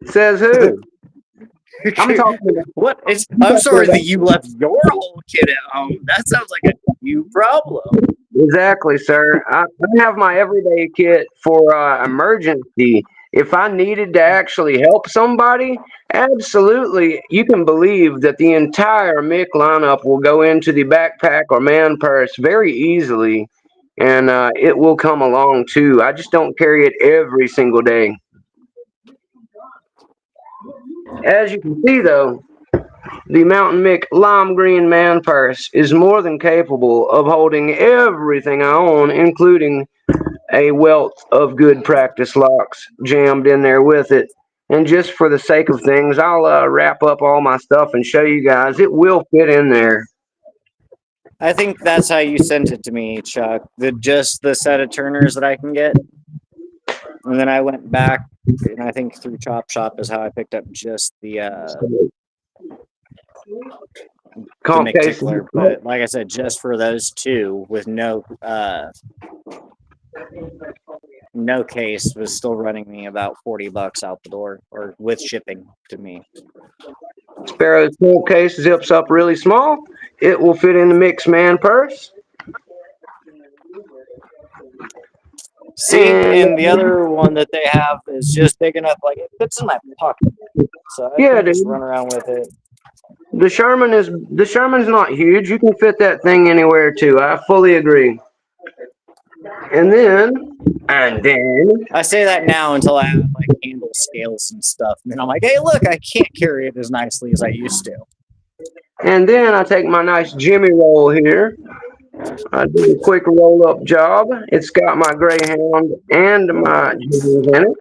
Says who? I'm talking about what? I'm sorry that you left your whole kid at home. That sounds like a you problem. Exactly, sir. I have my everyday kit for emergency. If I needed to actually help somebody, absolutely, you can believe that the entire Mick lineup will go into the backpack or man purse very easily, and it will come along too. I just don't carry it every single day. As you can see, though, the Mounta1nM1ck lime green man purse is more than capable of holding everything I own, including a wealth of good practice locks jammed in there with it. And just for the sake of things, I'll wrap up all my stuff and show you guys. It will fit in there. I think that's how you sent it to me, Chuck. Just the set of turners that I can get. And then I went back, and I think through Chop Shop is how I picked up just the McTickler. But like I said, just for those two with no case was still running me about $40 out the door, or with shipping to me. Sparrow's full case zips up really small. It will fit in the Mick's man purse. See, and the other one that they have is just big enough, like it fits in my pocket. So I can just run around with it. The Sherman's not huge. You can fit that thing anywhere too. I fully agree. And then I say that now until I have like handle scales and stuff, and I'm like, hey, look, I can't carry it as nicely as I used to. And then I take my nice Jimmy roll here. I do a quick roll up job. It's got my Greyhound and my Jimmy's in it.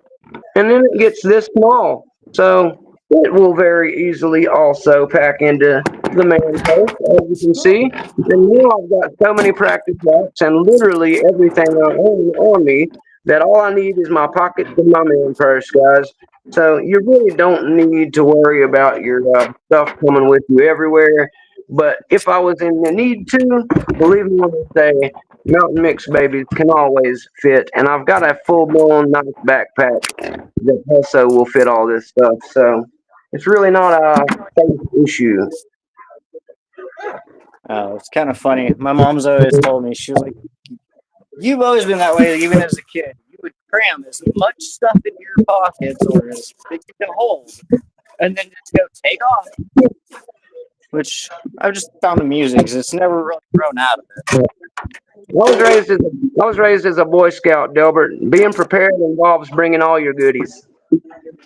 And then it gets this small. So it will very easily also pack into the man purse, as you can see. And now I've got so many practice laps and literally everything I own on me that all I need is my pockets and my man purse, guys. So you really don't need to worry about your stuff coming with you everywhere. But if I was in the need to, believe me when I say Mountain Mix babies can always fit. And I've got a full blown nice backpack that also will fit all this stuff. So it's really not a space issue. It's kind of funny. My mom's always told me, she was like, "You've always been that way, even as a kid. You would cram as much stuff in your pockets or as big you can hold, and then just go take off." Which I've just found amusing because it's never really grown out of it. I was raised as a Boy Scout, Delbert. Being prepared involves bringing all your goodies.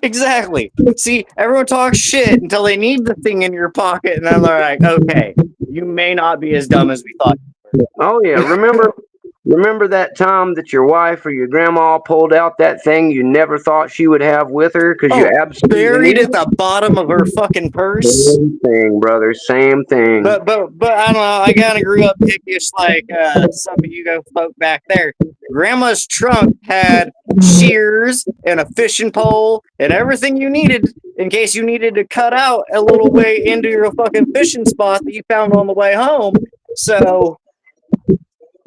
Exactly. See, everyone talks shit until they need the thing in your pocket, and then they're like, "Okay, you may not be as dumb as we thought." Oh yeah, remember that time that your wife or your grandma pulled out that thing you never thought she would have with her because you Oh, absolutely buried needed at the bottom of her fucking purse. Same thing, brother. Same thing. But I don't know. I kind of grew up pickish like some of you go folk back there. Grandma's trunk had shears and a fishing pole and everything you needed in case you needed to cut out a little way into your fucking fishing spot that you found on the way home. So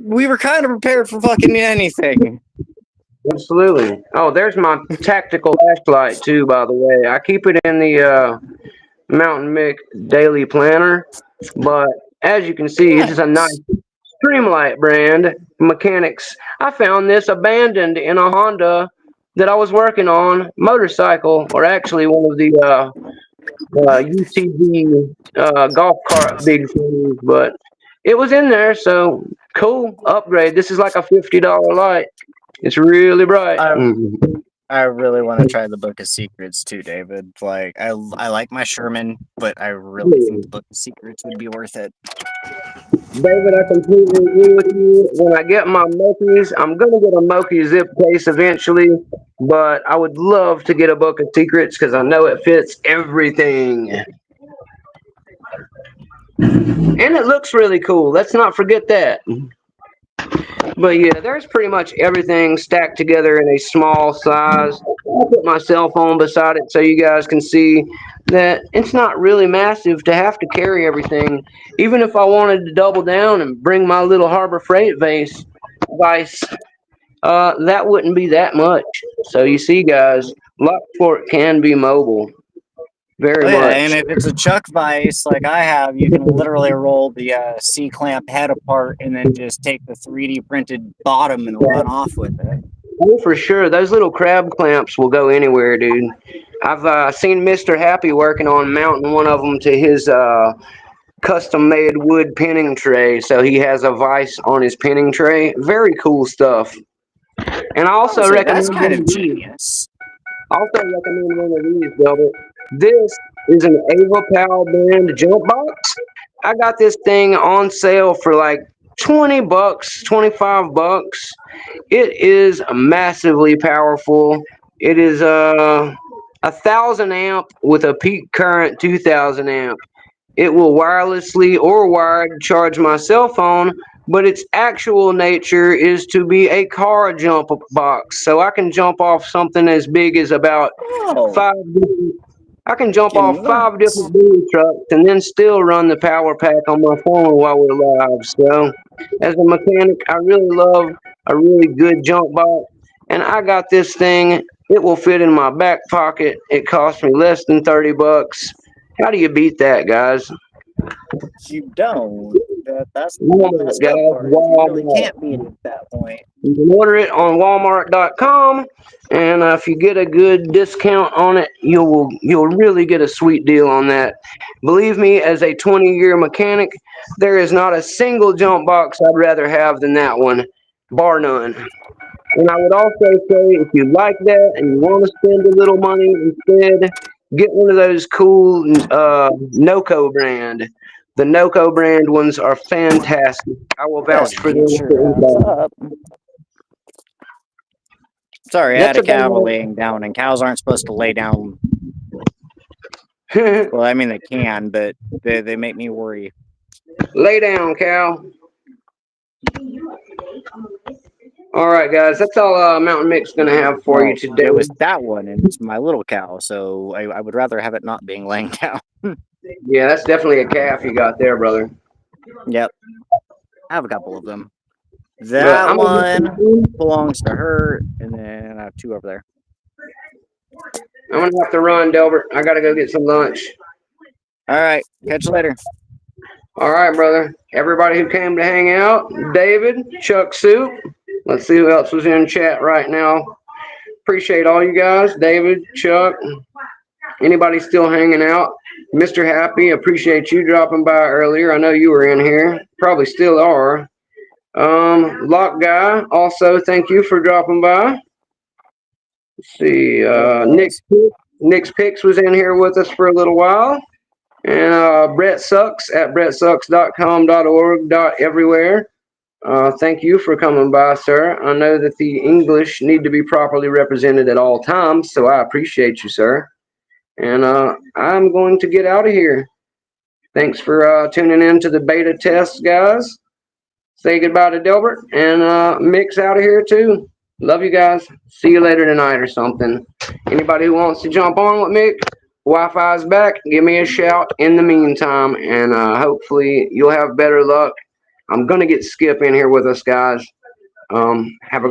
we were kind of prepared for fucking anything. Absolutely. Oh, there's my tactical flashlight too. By the way, I keep it in the Mountain1nM1ck daily planner. But as you can see, it is a nice Nice. Streamlight brand mechanics. I found this abandoned in a Honda that I was working on motorcycle, or actually one of the UTV golf cart big things, but it was in there. So cool upgrade. This is like a $50 light. It's really bright. I I really want to try the Book of Secrets too, David. Like I like my Sherman, but I really think the Book of Secrets would be worth it. David, I completely agree with you. When I get my Mokies, I'm gonna get a Moki zip case eventually, but I would love to get a Book of Secrets because I know it fits everything. And it looks really cool. Let's not forget that. But yeah, there's pretty much everything stacked together in a small size. I'll put my cell phone beside it so you guys can see that it's not really massive to have to carry everything. Even if I wanted to double down and bring my little Harbor Freight vice, that wouldn't be that much. So you see, guys, Lockport can be mobile, very Oh yeah, and much. if it's a chuck vise like I have, you can literally roll the C clamp head apart and then just take the 3D printed bottom and run off with it. Oh, for sure. Those little crab clamps will go anywhere, dude. I've seen Mr. Happy working on mounting one of them to his custom made wood pinning tray. So he has a vise on his pinning tray. Very cool stuff. And I I would also say that's recommend kind one of of these. genius. Also recommend one of these, Delbert. This is an Ava Powell brand jump box. I got this thing on sale for like 20 bucks, 25 bucks. It is massively powerful. It is a 1,000 amp with a peak current 2,000 amp. It will wirelessly or wired charge my cell phone, but its actual nature is to be a car jump box. So I can jump off something as big as about Oh, five different I can jump fucking off five nuts. different boom trucks and then still run the power pack on my phone while we're live. So, as a mechanic, I really love a really good jump box, and I got this thing. It will fit in my back pocket. It cost me less than 30 bucks. How do you beat that, guys? You don't. That's the Walmart, messed up guys. part. Is you really Walmart. can't beat it at that point. You can order it on Walmart.com, and if you get a good discount on it, you'll really get a sweet deal on that. Believe me, as a 20-year mechanic, there is not a single jump box I'd rather have than that one, bar none. And I would also say, if you like that and you want to spend a little money instead, get one of those cool NOCO brand. The NoCo brand ones are fantastic. I will vouch for them. Up. Sorry, I had That's a cow about laying down, and cows aren't supposed to lay down. it. Well, I mean they can, but they make me worry. Lay down, cow. All right, guys. That's all Mounta1nM1ck's going to have for you today. It was that one, and it's my little cow, so I would rather have it not being laying down. Yeah, that's definitely a calf you got there, brother. Yep. I have a couple of them. That one belongs to her, and then I have two over there. I'm going to have to run, Delbert. I got to go get some lunch. All right. Catch you later. All right, brother. Everybody who came to hang out, David, Chuck Soup. Let's see who else was in chat right now. Appreciate all you guys. David, Chuck. Anybody still hanging out? Mr. Happy, appreciate you dropping by earlier. I know you were in here. Probably still are. Lock Guy, also thank you for dropping by. Let's see. Nick's Picks was in here with us for a little while. And Brett Sucks at brettsucks.com.org. Everywhere. Thank you for coming by, sir. I know that the English need to be properly represented at all times, so I appreciate you, sir. And I'm going to get out of here. Thanks for tuning in to the beta test, guys. Say goodbye to Delbert, and Mick's out of here too. Love you guys. See you later tonight or something. Anybody who wants to jump on with Mick, Wi-Fi's back. Give me a shout in the meantime, and hopefully you'll have better luck. I'm gonna get Skip in here with us, guys. Have a